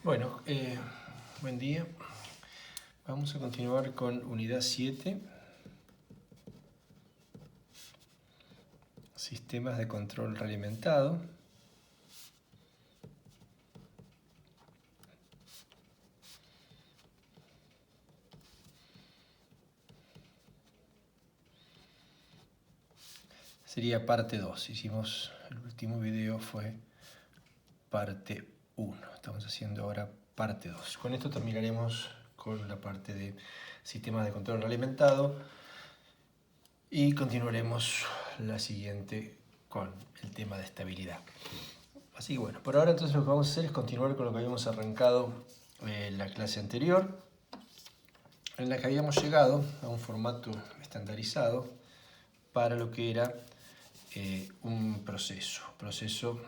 Bueno, buen día. Vamos a continuar con unidad 7, sistemas de control realimentado. Sería parte 2. Hicimos, el último video fue parte 1. Estamos haciendo ahora parte 2. Con esto terminaremos con la parte de sistemas de control realimentado y continuaremos la siguiente con el tema de estabilidad. Así que bueno, por ahora entonces lo que vamos a hacer es continuar con lo que habíamos arrancado en la clase anterior, en la que habíamos llegado a un formato estandarizado para lo que era un proceso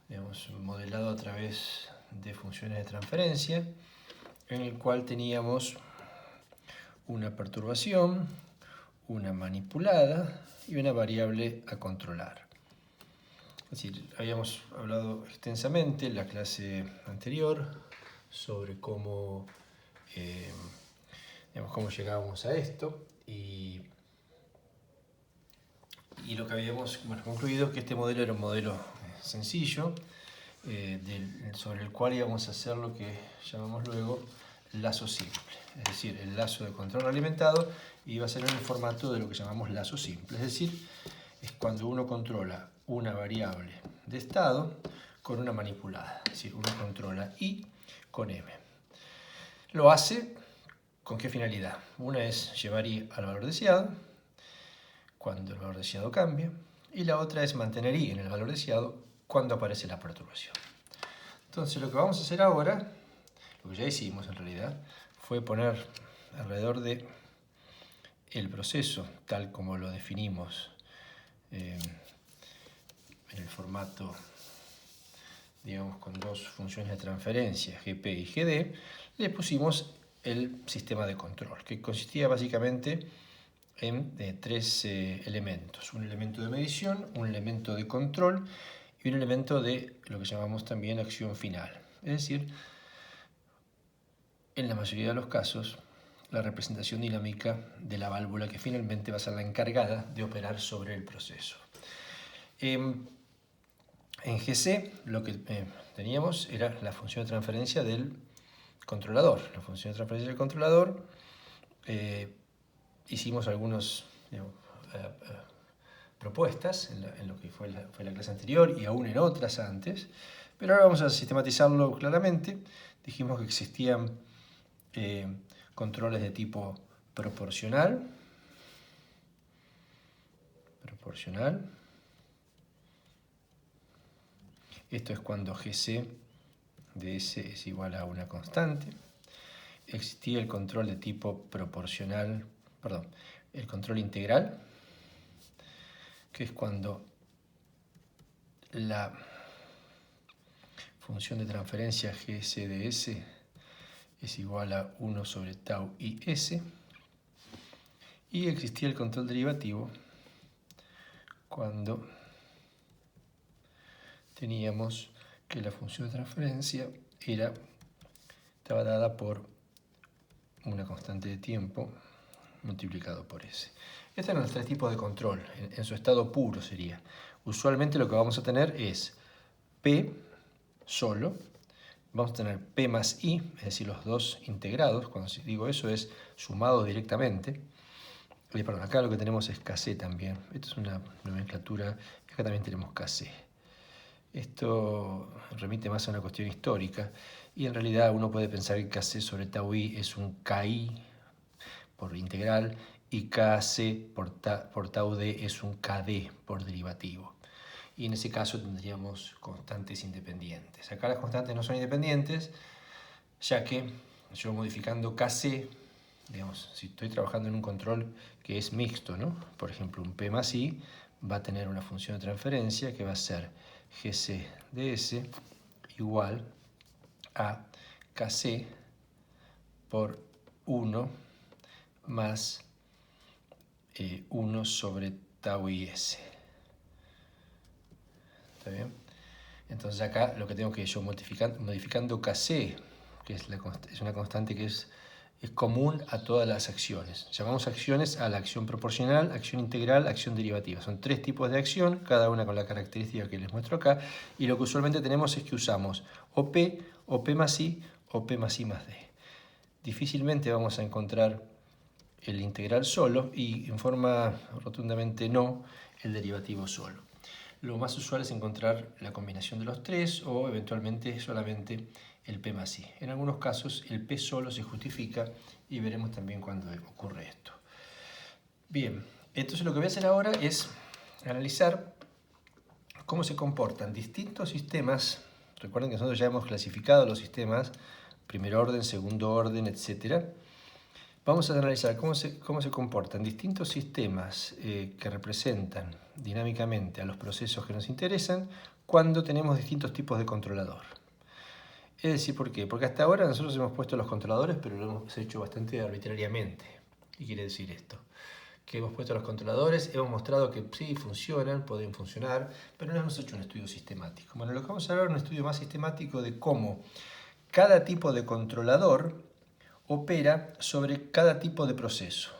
digamos, modelado a través de funciones de transferencia, en el cual teníamos una perturbación, una manipulada y una variable a controlar. Es decir, habíamos hablado extensamente en la clase anterior sobre cómo llegábamos a esto y lo que habíamos concluido es que este modelo era un modelo sencillo sobre el cual íbamos a hacer lo que llamamos luego lazo simple, es decir, el lazo de control alimentado iba a ser en el formato de lo que llamamos lazo simple, es decir, es cuando uno controla una variable de estado con una manipulada, es decir, uno controla I con M. Lo hace ¿con qué finalidad? Una es llevar I al valor deseado, cuando el valor deseado cambia, y la otra es mantener I en el valor deseado cuando aparece la perturbación. Entonces lo que vamos a hacer ahora, lo que ya hicimos en realidad, fue poner alrededor de el proceso tal como lo definimos en el formato, digamos, con dos funciones de transferencia, GP y GD, le pusimos el sistema de control, que consistía básicamente en tres elementos. Un elemento de medición, un elemento de control y un elemento de lo que llamamos también acción final. Es decir, en la mayoría de los casos, la representación dinámica de la válvula que finalmente va a ser la encargada de operar sobre el proceso. En GC lo que teníamos era la función de transferencia del controlador. La función de transferencia del controlador, hicimos algunas propuestas en lo que fue la clase anterior y aún en otras antes, pero ahora vamos a sistematizarlo claramente. Dijimos que existían controles de tipo proporcional. Esto es cuando GC de S es igual a una constante. Existía el control de tipo proporcional, el control integral, que es cuando la función de transferencia GS de S es igual a 1 sobre tau i S. Y existía el control derivativo cuando teníamos que la función de transferencia estaba dada por una constante de tiempo multiplicado por S. Estos eran los tres tipos de control, en su estado puro sería. Usualmente lo que vamos a tener es P solo, vamos a tener P más I, es decir, los dos integrados, cuando digo eso es sumado directamente. Perdón, acá lo que tenemos es KC también, esto es una nomenclatura, acá también tenemos KC. Esto remite más a una cuestión histórica y en realidad uno puede pensar que KC sobre tau I es un KI por integral y KC por tau D es un KD por derivativo. Y en ese caso tendríamos constantes independientes. Acá las constantes no son independientes, ya que yo modificando KC, digamos, si estoy trabajando en un control que es mixto, ¿no? Por ejemplo, un P más I va a tener una función de transferencia que va a ser GC de S igual a KC por 1 más 1 sobre tau i S. ¿Está bien? Entonces acá lo que tengo que ir yo modificando Kc, que es una constante que es común a todas las acciones. Llamamos acciones a la acción proporcional, acción integral, acción derivativa. Son 3 tipos de acción, cada una con la característica que les muestro acá, y lo que usualmente tenemos es que usamos o P más I, o P más I más D. Difícilmente vamos a encontrar el integral solo y en forma rotundamente no el derivativo solo. Lo más usual es encontrar la combinación de los 3 o eventualmente solamente el P más I. En algunos casos el P solo se justifica y veremos también cuándo ocurre esto. Bien, entonces lo que voy a hacer ahora es analizar cómo se comportan distintos sistemas. Recuerden que nosotros ya hemos clasificado los sistemas, primer orden, segundo orden, etc. Vamos a analizar cómo se comportan distintos sistemas que representan dinámicamente a los procesos que nos interesan cuando tenemos distintos tipos de controlador. Es decir, ¿por qué? Porque hasta ahora nosotros hemos puesto los controladores, pero lo hemos hecho bastante arbitrariamente. ¿Qué quiere decir esto? Que hemos puesto los controladores, hemos mostrado que sí, funcionan, pueden funcionar, pero no hemos hecho un estudio sistemático. Bueno, lo que vamos a ver es un estudio más sistemático de cómo cada tipo de controlador opera sobre cada tipo de proceso.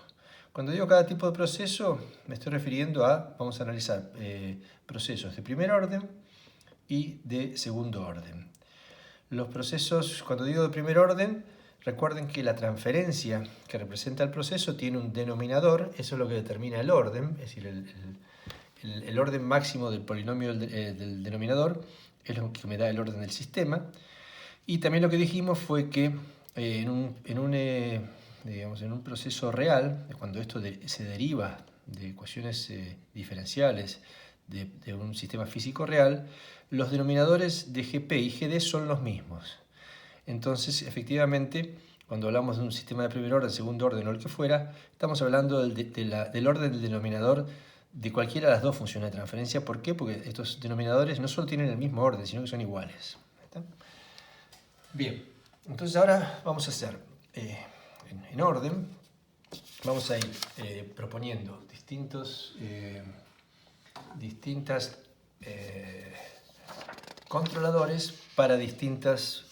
Cuando digo cada tipo de proceso, me estoy refiriendo a, vamos a analizar procesos de primer orden y de segundo orden. Los procesos, cuando digo de primer orden, recuerden que la transferencia que representa el proceso tiene un denominador, eso es lo que determina el orden, es decir, el orden máximo del polinomio del denominador es lo que me da el orden del sistema. Y también lo que dijimos fue que en un proceso real, cuando esto se deriva de ecuaciones diferenciales de un sistema físico real, los denominadores de GP y GD son los mismos. Entonces, efectivamente, cuando hablamos de un sistema de primer orden, segundo orden o el que fuera, estamos hablando del orden del denominador de cualquiera de las dos funciones de transferencia. ¿Por qué? Porque estos denominadores no solo tienen el mismo orden, sino que son iguales. ¿Está? Bien, entonces ahora vamos a hacer en orden, vamos a ir proponiendo distintas controladores para distintas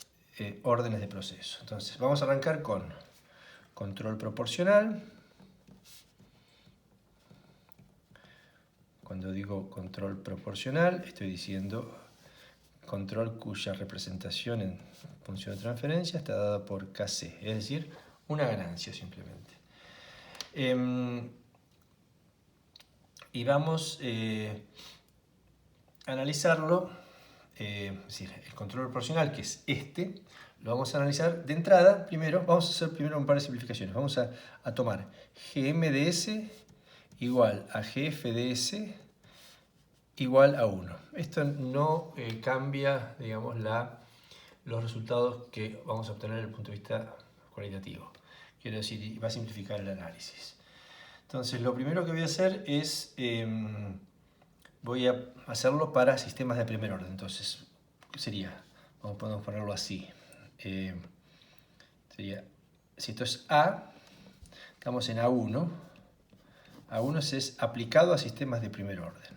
órdenes de proceso. Entonces vamos a arrancar con control proporcional. Cuando digo control proporcional, estoy diciendo control cuya representación en función de transferencia está dada por Kc, es decir, una ganancia simplemente. Y vamos a analizarlo, es decir, el control proporcional, que es este, lo vamos a analizar de entrada. Vamos a hacer primero un par de simplificaciones. Vamos a tomar Gm de S igual a Gf de S igual a 1. Esto no cambia, digamos, los resultados que vamos a obtener desde el punto de vista cualitativo. Quiero decir, va a simplificar el análisis. Entonces, lo primero que voy a hacer es, voy a hacerlo para sistemas de primer orden. Entonces, ¿qué sería? Podemos ponerlo así. Sería, si esto es A, estamos en A1. A1 es aplicado a sistemas de primer orden.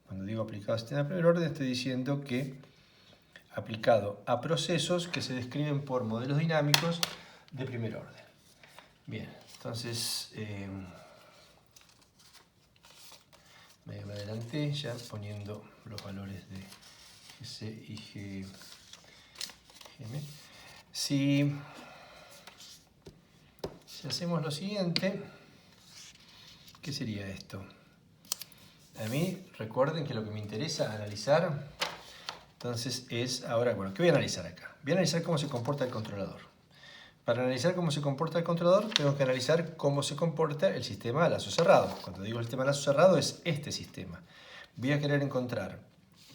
Cuando digo aplicado a sistemas de primer orden, estoy diciendo que aplicado a procesos que se describen por modelos dinámicos de primer orden. Bien, entonces me adelanté ya poniendo los valores de GC y GM. Si hacemos lo siguiente, ¿qué sería esto? A mí, recuerden que lo que me interesa analizar, entonces es, ahora, bueno, ¿qué voy a analizar acá? Voy a analizar cómo se comporta el controlador. Para analizar cómo se comporta el controlador, tengo que analizar cómo se comporta el sistema a lazo cerrado. Cuando digo el sistema a lazo cerrado, es este sistema. Voy a querer encontrar,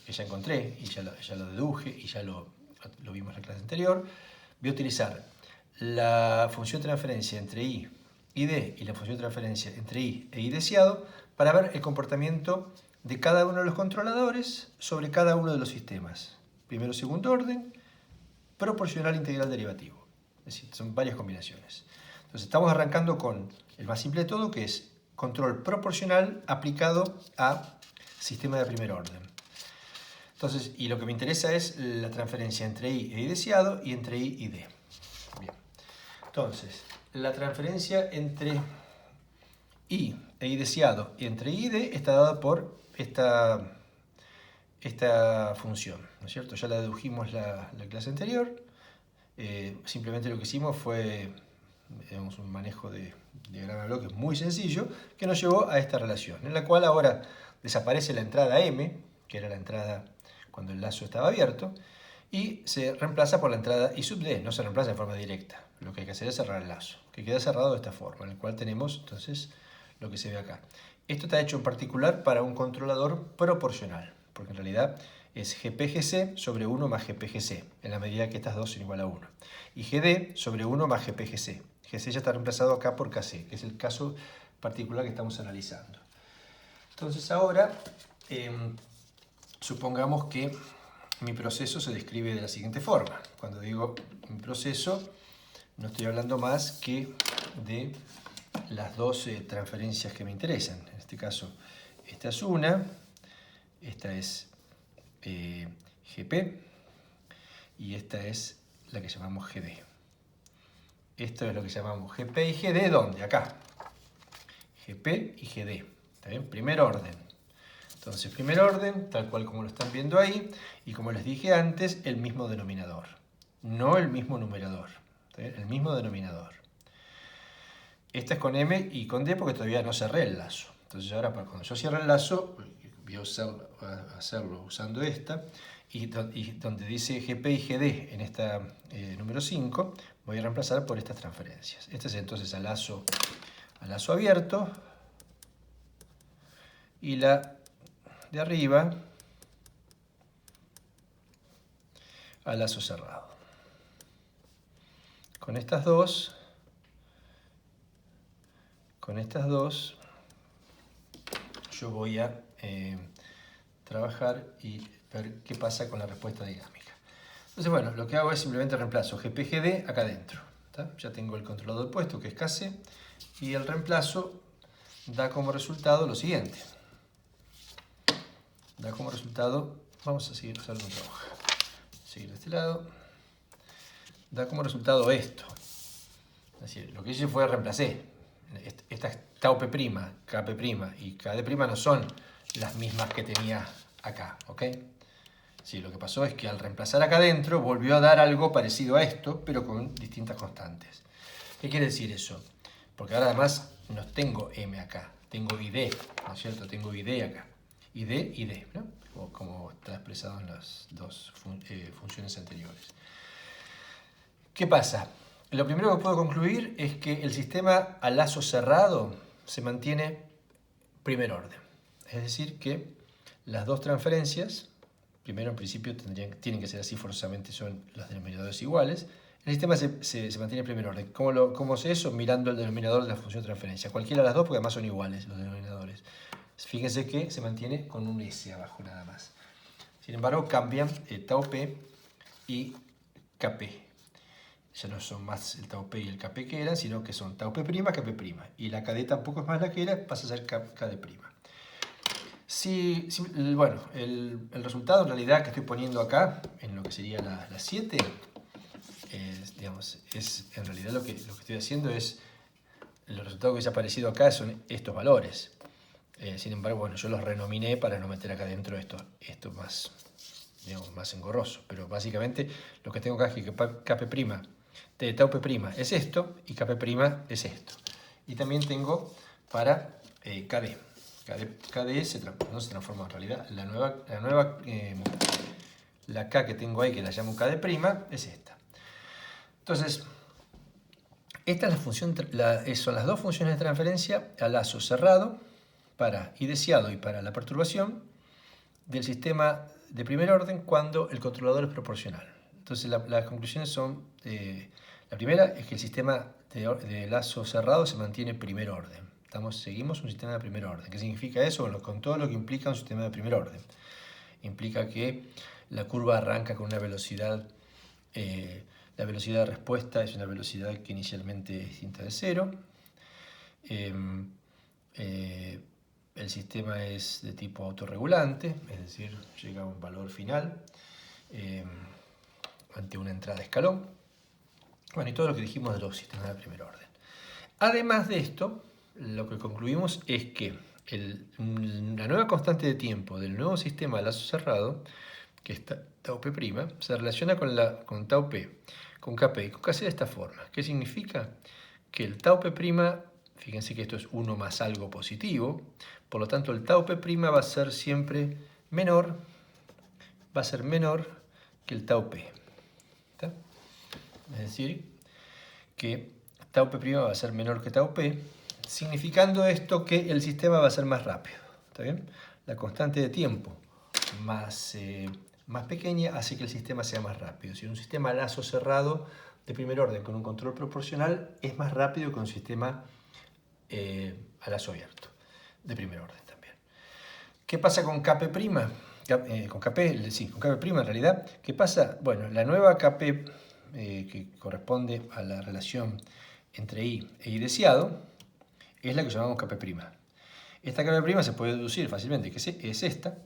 que ya encontré, y ya lo deduje, y ya lo vimos en la clase anterior. Voy a utilizar la función de transferencia entre I y D y la función de transferencia entre I e I deseado para ver el comportamiento de cada uno de los controladores sobre cada uno de los sistemas. Primero, segundo orden, proporcional, integral, derivativo. Es decir, son varias combinaciones. Entonces estamos arrancando con el más simple de todo, que es control proporcional aplicado a sistema de primer orden. Entonces, y lo que me interesa es la transferencia entre I e I deseado y entre I y D. Bien. Entonces, la transferencia entre I e I deseado y entre I y D está dada por esta función, ¿no es cierto? Ya la dedujimos la clase anterior. Simplemente lo que hicimos fue un manejo de diagrama de bloques muy sencillo que nos llevó a esta relación, en la cual ahora desaparece la entrada M, que era la entrada cuando el lazo estaba abierto, y se reemplaza por la entrada I sub D, no se reemplaza de forma directa. Lo que hay que hacer es cerrar el lazo, que queda cerrado de esta forma, en el cual tenemos entonces lo que se ve acá. Esto está hecho en particular para un controlador proporcional, porque en realidad es GPGC sobre 1 más GPGC, en la medida que estas dos son igual a 1. Y GD sobre 1 más GPGC. GC ya está reemplazado acá por KC, que es el caso particular que estamos analizando. Entonces ahora, supongamos que mi proceso se describe de la siguiente forma. Cuando digo mi proceso, no estoy hablando más que de las dos transferencias que me interesan. En este caso, esta es una, esta es GP y esta es la que llamamos GD. Esto es lo que llamamos GP y GD, ¿dónde? Acá. GP y GD. ¿Está bien? Primer orden. Entonces, primer orden, tal cual como lo están viendo ahí, y como les dije antes, el mismo denominador. No el mismo numerador. ¿Está bien? El mismo denominador. Esta es con M y con D porque todavía no cerré el lazo. Entonces ahora cuando yo cierre el lazo, voy a hacerlo usando esta, y donde dice GP y GD en esta número 5, voy a reemplazar por estas transferencias. Este es entonces al lazo abierto, y la de arriba al lazo cerrado. Con estas dos yo voy a trabajar y ver qué pasa con la respuesta dinámica. Entonces, bueno, lo que hago es simplemente reemplazo GPGD acá adentro. Ya tengo el controlador puesto, que es KC, y el reemplazo da como resultado lo siguiente. Da como resultado, vamos a seguir usando otra hoja. Seguir de este lado. Da como resultado esto. Es decir, lo que hice fue reemplacé. Esta tau P', Kp' y Kd' no son las mismas que tenía acá, ¿ok? Sí, lo que pasó es que al reemplazar acá adentro volvió a dar algo parecido a esto, pero con distintas constantes. ¿Qué quiere decir eso? Porque ahora además no tengo M acá, tengo ID, ¿no es cierto? Tengo ID acá. ID, ¿no? Como está expresado en las dos funciones anteriores. ¿Qué pasa? Lo primero que puedo concluir es que el sistema a lazo cerrado se mantiene primer orden. Es decir, que las dos transferencias, primero en principio tienen que ser así forzosamente, son los denominadores iguales. El sistema se mantiene en primer orden. ¿Cómo sé eso? Mirando el denominador de la función de transferencia. Cualquiera de las dos, porque además son iguales los denominadores. Fíjense que se mantiene con un S abajo nada más. Sin embargo, cambian tau P y Kp. Ya no son más el tau P y el Kp que eran, sino que son tau P', Kp'. Y la Kd tampoco es más la que era, pasa a ser Kd'. Bueno, el resultado en realidad que estoy poniendo acá, en lo que sería la 7, es en realidad lo que estoy haciendo es, el resultado que se ha aparecido acá son estos valores. Sin embargo, bueno, yo los renominé para no meter acá dentro esto más, más engorroso. Pero básicamente lo que tengo acá es que Kp' de tau P' es esto y Kp' es esto. Y también tengo para Kd. Kd no se transforma en realidad. La K que tengo ahí, que la llamo Kd', es esta. Entonces, esta es la función, son las dos funciones de transferencia a lazo cerrado para I deseado y para la perturbación del sistema de primer orden cuando el controlador es proporcional. Entonces las conclusiones son, la primera es que el sistema de lazo cerrado se mantiene en primer orden. Seguimos un sistema de primer orden. ¿Qué significa eso? Bueno, con todo lo que implica un sistema de primer orden. Implica que la curva arranca con una velocidad, la velocidad de respuesta es una velocidad que inicialmente es distinta de 0. el sistema es de tipo autorregulante, es decir, llega a un valor final ante una entrada de escalón. Bueno, y todo lo que dijimos de los sistemas de primer orden. Además de esto, lo que concluimos es que la nueva constante de tiempo del nuevo sistema de lazo cerrado, que es tau p', se relaciona con tau p, con kp y con kc de esta forma. ¿Qué significa? Que el tau p', fíjense que esto es 1 más algo positivo, por lo tanto el tau p' va a ser siempre menor, que el tau p. ¿Está? Es decir, que tau p' va a ser menor que tau p, significando esto que el sistema va a ser más rápido. ¿Está bien? La constante de tiempo más pequeña hace que el sistema sea más rápido. Si un sistema a lazo cerrado de primer orden con un control proporcional es más rápido que un sistema a lazo abierto de primer orden también. ¿Qué pasa con Kp'? Con Kp en realidad. ¿Qué pasa? Bueno, la nueva Kp que corresponde a la relación entre I e I deseado es la que llamamos Kp'. Esta Kp' se puede deducir fácilmente que es esta.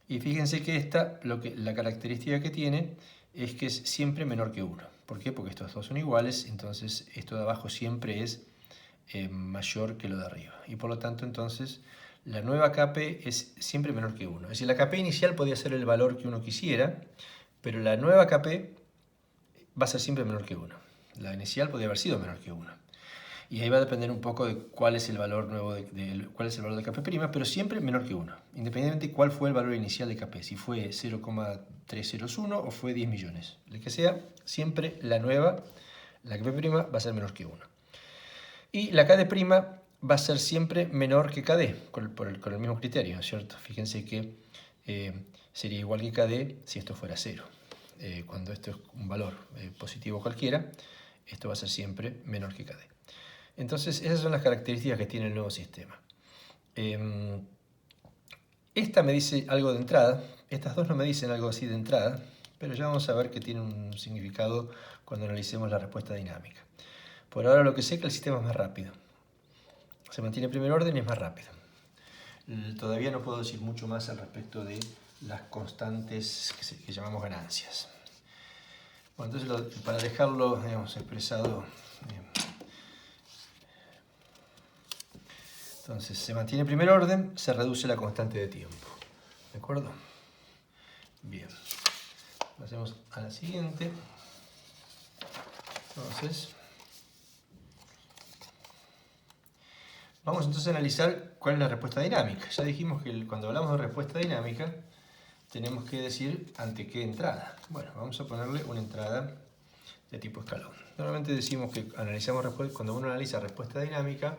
Y fíjense que esta, la característica que tiene es que es siempre menor que 1. ¿Por qué? Porque estos dos son iguales, entonces esto de abajo siempre es mayor que lo de arriba. Y por lo tanto, entonces, la nueva Kp es siempre menor que 1. Es decir, la Kp inicial podía ser el valor que uno quisiera, pero la nueva Kp va a ser siempre menor que 1. La inicial podría haber sido menor que 1. Y ahí va a depender un poco de cuál es el valor nuevo cuál es el valor de Kp', pero siempre menor que 1, independientemente de cuál fue el valor inicial de Kp, si fue 0,301 o fue 10 millones. El que sea, siempre la nueva, la Kp' va a ser menor que 1. Y la Kd' va a ser siempre menor que Kd, con el mismo criterio, ¿no es cierto? Fíjense que sería igual que Kd si esto fuera 0. Cuando esto es un valor positivo cualquiera, esto va a ser siempre menor que Kd. Entonces, esas son las características que tiene el nuevo sistema. Esta me dice algo de entrada, estas dos no me dicen algo así de entrada, pero ya vamos a ver que tiene un significado cuando analicemos la respuesta dinámica. Por ahora lo que sé es que el sistema es más rápido. Se mantiene en primer orden y es más rápido. Todavía no puedo decir mucho más al respecto de las constantes que llamamos ganancias. Bueno, entonces para dejarlo, digamos, expresado... Entonces, se mantiene en primer orden, se reduce la constante de tiempo. ¿De acuerdo? Bien. Pasemos a la siguiente. Entonces, vamos entonces a analizar cuál es la respuesta dinámica. Ya dijimos que cuando hablamos de respuesta dinámica, tenemos que decir ante qué entrada. Bueno, vamos a ponerle una entrada de tipo escalón. Normalmente decimos que cuando uno analiza respuesta dinámica,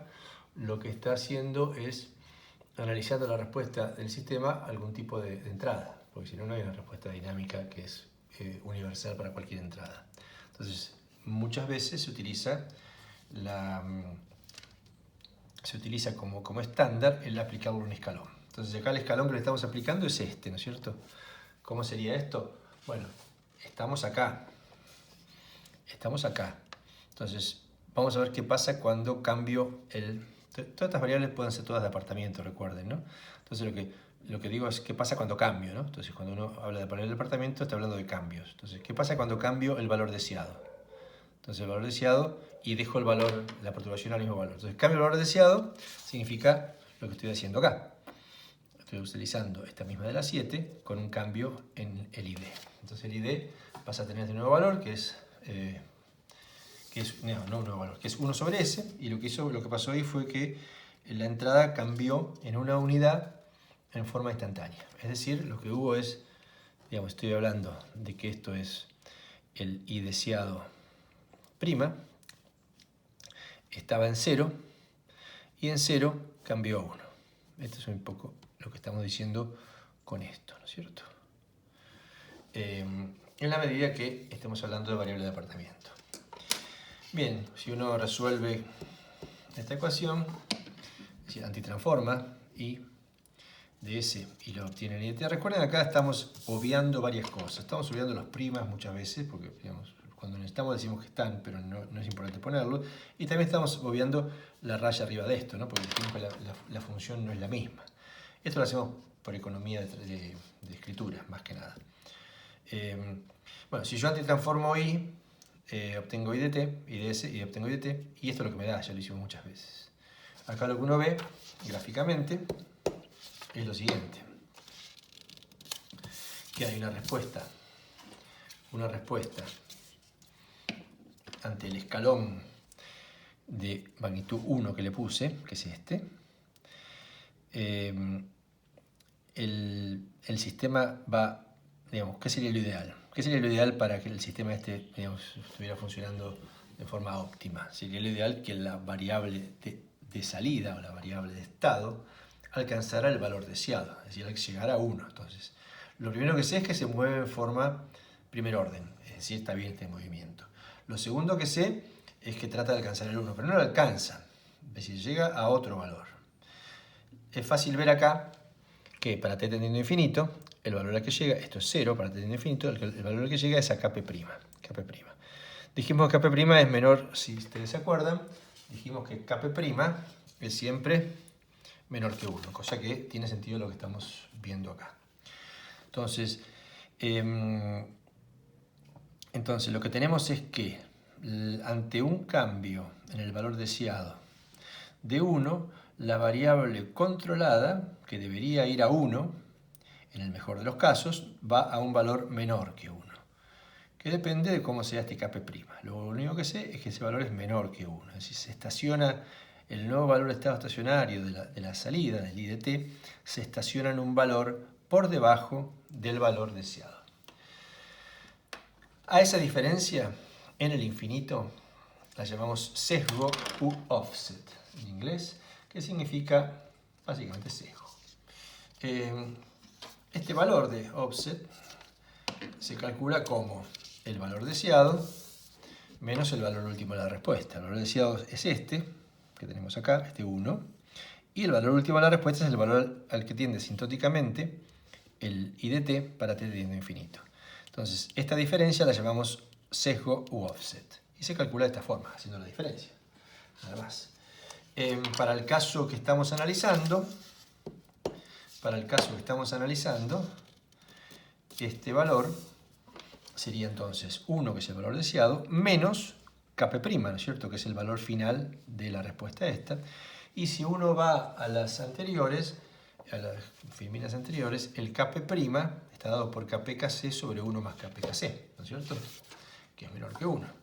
lo que está haciendo es analizando la respuesta del sistema a algún tipo de entrada, porque si no, no hay una respuesta dinámica que es universal para cualquier entrada. Entonces, muchas veces se utiliza como estándar el aplicarlo a un escalón. Entonces, acá el escalón que le estamos aplicando es este, ¿no es cierto? ¿Cómo sería esto? Bueno, estamos acá. Entonces, vamos a ver qué pasa cuando cambio Todas estas variables pueden ser todas de apartamento, recuerden, ¿no? Entonces lo que digo es qué pasa cuando cambio, ¿no? Entonces cuando uno habla de poner el departamento está hablando de cambios. Entonces, ¿qué pasa cuando cambio el valor deseado? Entonces el valor deseado y dejo la perturbación al mismo valor. Entonces cambio el valor deseado significa lo que estoy haciendo acá. Estoy utilizando esta misma de la 7 con un cambio en el ID. Entonces el ID pasa a tener este nuevo valor que es... que es que es 1 sobre S, y lo que pasó ahí fue que la entrada cambió en una unidad en forma instantánea. Es decir, lo que hubo es, digamos, estoy hablando de que esto es el I deseado prima, estaba en 0, y en 0 cambió a 1. Esto es un poco lo que estamos diciendo con esto, ¿no es cierto? En la medida que estemos hablando de variable de apartamento. Bien, si uno resuelve esta ecuación, es decir, antitransforma I de S y lo obtiene en IDT. Recuerden, acá estamos obviando varias cosas. Estamos obviando los primas muchas veces, porque digamos, cuando necesitamos decimos que están, pero no es importante ponerlo. Y también estamos obviando la raya arriba de esto, ¿no? Porque decimos que la función no es la misma. Esto lo hacemos por economía de escritura, más que nada. Bueno, si yo antitransformo I, obtengo I de t, I de s y obtengo I de t, y esto es lo que me da, ya lo hicimos muchas veces. Acá lo que uno ve gráficamente es lo siguiente, que hay una respuesta ante el escalón de magnitud 1 que le puse, que es este. El sistema va, digamos, ¿qué sería lo ideal? ¿Qué sería lo ideal para que el sistema digamos, estuviera funcionando de forma óptima? Sería lo ideal que la variable de salida o la variable de estado alcanzara el valor deseado, es decir, llegara a 1. Entonces, lo primero que sé es que se mueve en forma primer orden, es decir, está bien este movimiento. Lo segundo que sé es que trata de alcanzar el 1, pero no lo alcanza, es decir, llega a otro valor. Es fácil ver acá que para t tendiendo a infinito, el valor al que llega, esto es 0 para t tendiendo a infinito, el valor al que llega es a kp'. Dijimos que kp' es menor, si ustedes se acuerdan, dijimos que kp' es siempre menor que 1, cosa que tiene sentido lo que estamos viendo acá. Entonces lo que tenemos es que ante un cambio en el valor deseado de 1, la variable controlada, que debería ir a 1, en el mejor de los casos, va a un valor menor que 1, que depende de cómo sea este kp'. Lo único que sé es que ese valor es menor que 1, es decir, se estaciona el nuevo valor de estado estacionario de la salida, del I de t, se estaciona en un valor por debajo del valor deseado. A esa diferencia, en el infinito, la llamamos sesgo u offset en inglés, que significa básicamente sesgo. Este valor de offset se calcula como el valor deseado menos el valor último de la respuesta. El valor deseado es este, que tenemos acá, este 1, y el valor último de la respuesta es el valor al que tiende asintóticamente el I de t para t tendiendo a infinito. Entonces, esta diferencia la llamamos sesgo u offset, y se calcula de esta forma, haciendo la diferencia, nada más. Para el caso que estamos analizando, este valor sería entonces 1, que es el valor deseado, menos kp', ¿no es cierto?, que es el valor final de la respuesta esta. Y si uno va a las anteriores, a las filminas anteriores, el kp' está dado por kpkc sobre 1 más kpkc, ¿no es cierto?, que es menor que 1. Bueno,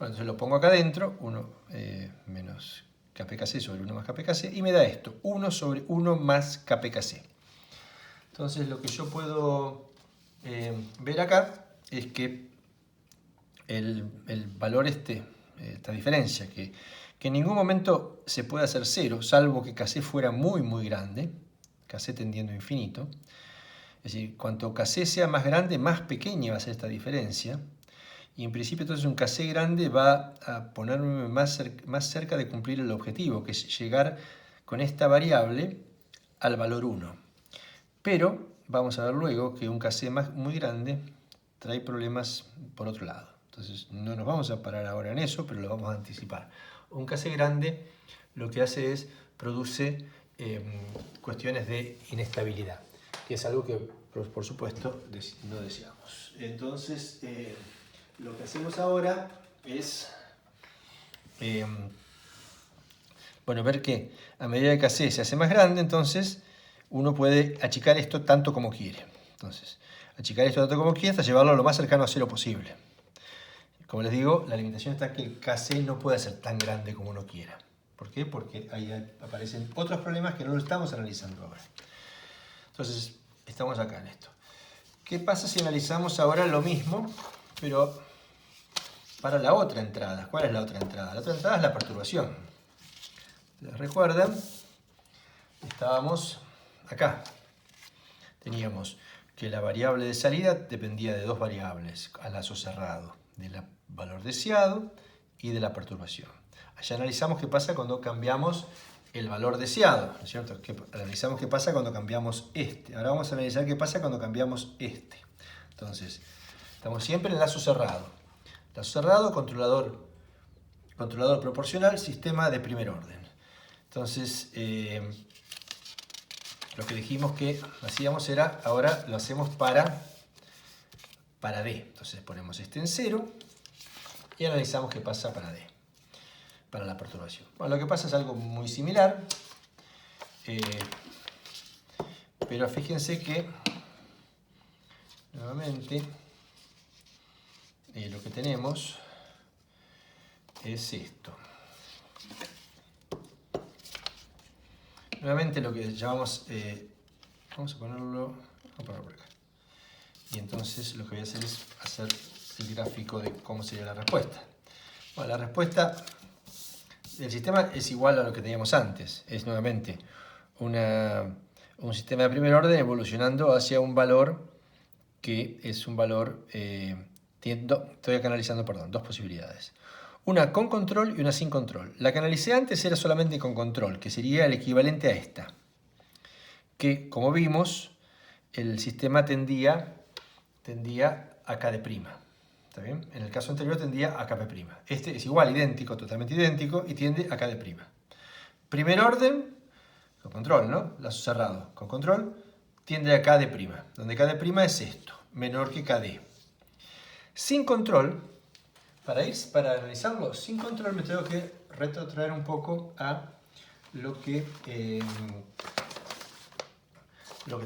entonces lo pongo acá adentro, 1 menos kpkc sobre 1 más kpkc, y me da esto, 1 sobre 1 más kpkc. Entonces lo que yo puedo ver acá es que el valor esta diferencia, que en ningún momento se puede hacer 0, salvo que kc fuera muy muy grande, kc tendiendo a infinito. Es decir, cuanto kc sea más grande, más pequeña va a ser esta diferencia. Y en principio entonces un kc grande va a ponerme más cerca de cumplir el objetivo, que es llegar con esta variable al valor 1. Pero vamos a ver luego que un kc muy grande trae problemas por otro lado. Entonces no nos vamos a parar ahora en eso, pero lo vamos a anticipar. Un kc grande lo que hace es produce cuestiones de inestabilidad, que es algo que por supuesto no deseamos. Entonces lo que hacemos ahora es ver que a medida que kc se hace más grande, entonces uno puede achicar esto tanto como quiere. Entonces, achicar esto tanto como quiere hasta llevarlo a lo más cercano a 0 posible. Como les digo, la limitación está que el kc no puede ser tan grande como uno quiera. ¿Por qué? Porque ahí aparecen otros problemas que no lo estamos analizando ahora. Entonces, estamos acá en esto. ¿Qué pasa si analizamos ahora lo mismo, pero para la otra entrada? ¿Cuál es la otra entrada? La otra entrada es la perturbación. ¿Ustedes recuerdan? Estábamos acá. Teníamos que la variable de salida dependía de dos variables a lazo cerrado, del valor deseado y de la perturbación. Allá analizamos qué pasa cuando cambiamos el valor deseado, ¿no es cierto? Analizamos qué pasa cuando cambiamos este. Ahora vamos a analizar qué pasa cuando cambiamos este. Entonces, estamos siempre en lazo cerrado. Lazo cerrado, controlador proporcional, sistema de primer orden. Entonces, lo que dijimos que hacíamos era, ahora lo hacemos para D. Entonces ponemos este en 0 y analizamos qué pasa para D, para la perturbación. Bueno, lo que pasa es algo muy similar, pero fíjense que, nuevamente, lo que tenemos es esto. Nuevamente lo que llamamos, vamos a ponerlo por acá. Y entonces lo que voy a hacer es hacer el gráfico de cómo sería la respuesta. Bueno, la respuesta del sistema es igual a lo que teníamos antes. Es nuevamente un sistema de primer orden evolucionando hacia un valor que es un valor, estoy acá analizando, perdón, dos posibilidades. Una con control y una sin control. La que analicé antes era solamente con control, que sería el equivalente a esta. Que, como vimos, el sistema tendía a K'D'. ¿Está bien? En el caso anterior tendía a Kp'. Este es igual, idéntico, totalmente idéntico, y tiende a K'D'. Primer orden, con control, ¿no? Lazo cerrado, con control, tiende a K'D', donde K'D' es esto, menor que Kd. Sin control, para analizarlo, sin control me tengo que retrotraer un poco a lo que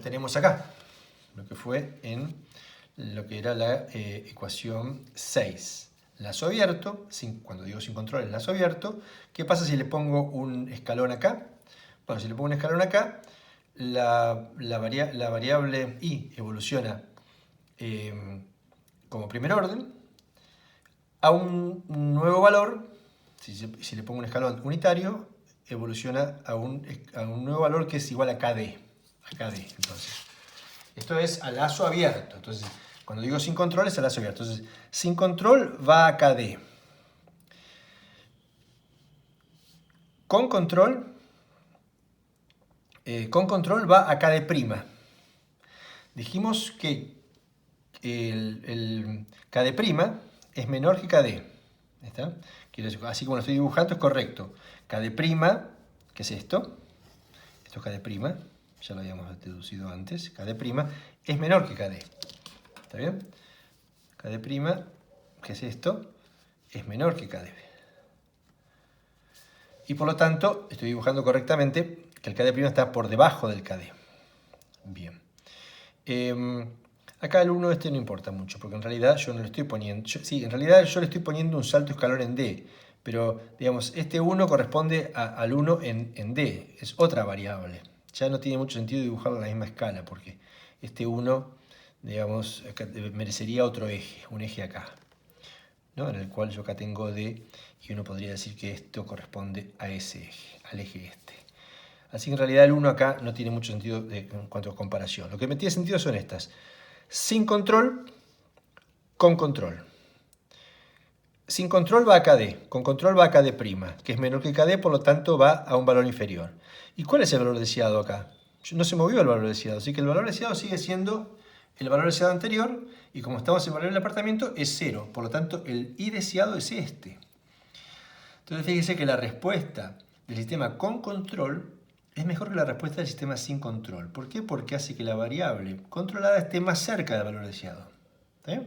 tenemos acá, lo que fue en lo que era la ecuación 6. Lazo abierto, cuando digo sin control es lazo abierto. ¿Qué pasa si le pongo un escalón acá? Bueno, si le pongo un escalón acá, la variable i evoluciona como primer orden a un nuevo valor. Si le pongo un escalón unitario, evoluciona a un nuevo valor que es igual a Kd. Entonces, esto es a lazo abierto. Entonces, cuando digo sin control es a lazo abierto. Entonces, sin control va a Kd. Con control va a Kd'. Dijimos que el Kd' es menor que Kd. ¿Está? Así como lo estoy dibujando es correcto. Kd', que es esto es Kd', ya lo habíamos deducido antes, Kd' es menor que Kd. ¿Está bien? Kd', que es esto, es menor que Kd. Y por lo tanto, estoy dibujando correctamente que el Kd' está por debajo del Kd. Bien. Acá el 1 no importa mucho, porque en realidad yo no le estoy poniendo... en realidad yo le estoy poniendo un salto escalar en D, pero digamos, este 1 corresponde al 1 en D, es otra variable. Ya no tiene mucho sentido dibujarlo a la misma escala, porque este 1, digamos, merecería otro eje, un eje acá, ¿no? En el cual yo acá tengo D, y uno podría decir que esto corresponde a ese eje, al eje este. Así que en realidad el 1 acá no tiene mucho sentido en cuanto a comparación. Lo que me tiene sentido son estas. Sin control, con control. Sin control va a Kd, con control va a Kd', que es menor que Kd, por lo tanto va a un valor inferior. ¿Y cuál es el valor deseado acá? No se movió el valor deseado, así que el valor deseado sigue siendo el valor deseado anterior, y como estamos en valor del apartamento, es 0. Por lo tanto, el i deseado es este. Entonces fíjese que la respuesta del sistema con control es mejor que la respuesta del sistema sin control. ¿Por qué? Porque hace que la variable controlada esté más cerca del valor deseado. ¿Sí?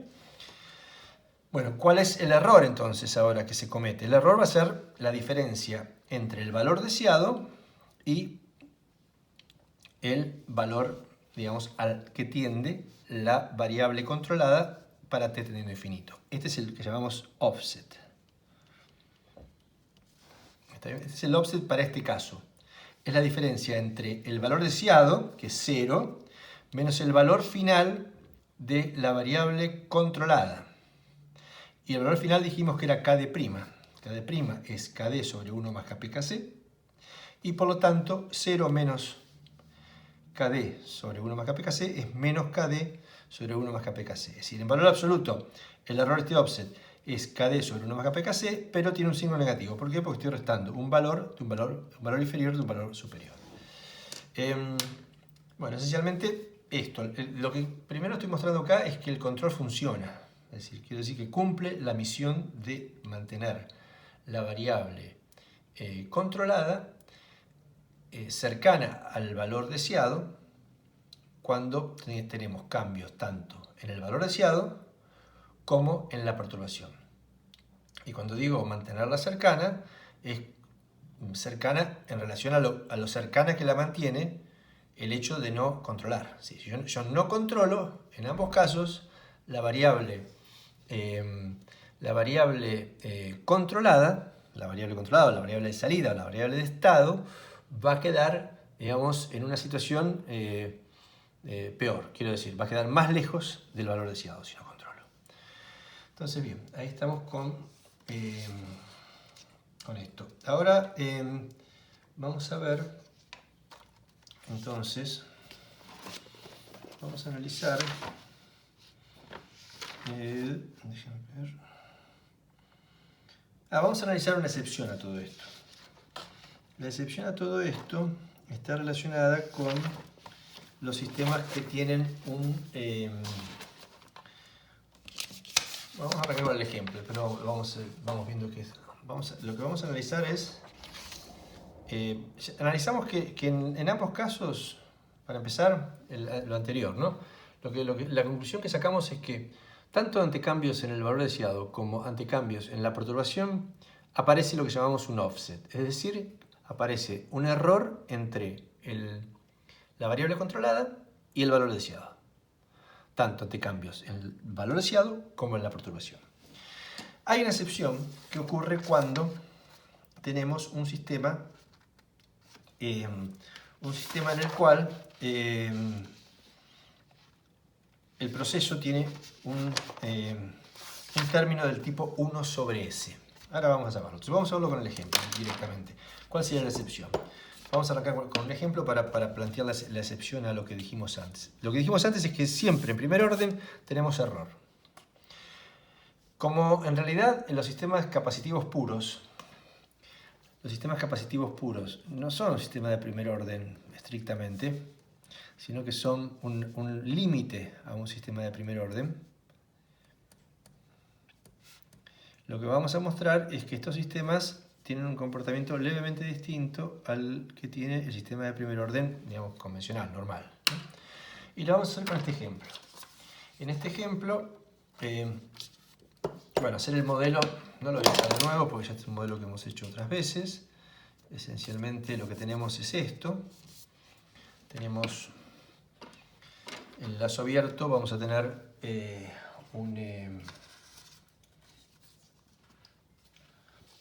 Bueno, ¿cuál es el error entonces ahora que se comete? El error va a ser la diferencia entre el valor deseado y el valor, digamos, al que tiende la variable controlada para t tendiendo a infinito. Este es el que llamamos offset. Este es el offset para este caso. Es la diferencia entre el valor deseado, que es 0, menos el valor final de la variable controlada. Y el valor final dijimos que era Kd'. Kd' es Kd sobre 1 más Kpkc. Y por lo tanto, 0 menos Kd sobre 1 más Kpkc es menos Kd sobre 1 más Kpkc. Es decir, en valor absoluto, el error de este offset es Kd sobre 1 más Kpkc, pero tiene un signo negativo. ¿Por qué? Porque estoy restando un valor inferior de un valor superior. Bueno, esencialmente esto. Lo que primero estoy mostrando acá es que el control funciona. Es decir, quiero decir que cumple la misión de mantener la variable controlada cercana al valor deseado cuando tenemos cambios tanto en el valor deseado como en la perturbación. Y cuando digo mantenerla cercana, es cercana en relación a lo cercana que la mantiene el hecho de no controlar. Si yo no controlo, en ambos casos, la variable controlada, la variable de salida o la variable de estado, va a quedar, digamos, en una situación peor. Quiero decir, va a quedar más lejos del valor deseado si no controlo. Entonces, bien, ahí estamos con esto. Ahora vamos a ver, entonces, vamos a analizar. Déjenme ver. Vamos a analizar una excepción a todo esto. La excepción a todo esto está relacionada con los sistemas que tienen un... vamos a arrancar con el ejemplo, pero vamos viendo que lo que vamos a analizar es... analizamos que en ambos casos, para empezar, lo anterior, ¿no? La conclusión que sacamos es que tanto ante cambios en el valor deseado como ante cambios en la perturbación, aparece lo que llamamos un offset, es decir, aparece un error entre la variable controlada y el valor deseado, tanto ante cambios en el valor deseado como en la perturbación. Hay una excepción que ocurre cuando tenemos un sistema en el cual el proceso tiene un término del tipo 1 sobre S. Ahora vamos a verlo. Entonces vamos a verlo con el ejemplo directamente. ¿Cuál sería la excepción? Vamos a arrancar con un ejemplo para plantear la excepción a lo que dijimos antes. Lo que dijimos antes es que siempre, en primer orden, tenemos error. Como en realidad en los sistemas capacitivos puros no son un sistema de primer orden estrictamente, sino que son un límite a un sistema de primer orden. Lo que vamos a mostrar es que estos sistemas tienen un comportamiento levemente distinto al que tiene el sistema de primer orden, digamos, convencional, normal, ¿no? Y lo vamos a hacer con este ejemplo. En este ejemplo, bueno, hacer el modelo, no lo voy a hacer de nuevo porque ya es un modelo que hemos hecho otras veces. Esencialmente lo que tenemos es esto. Tenemos el lazo abierto, vamos a tener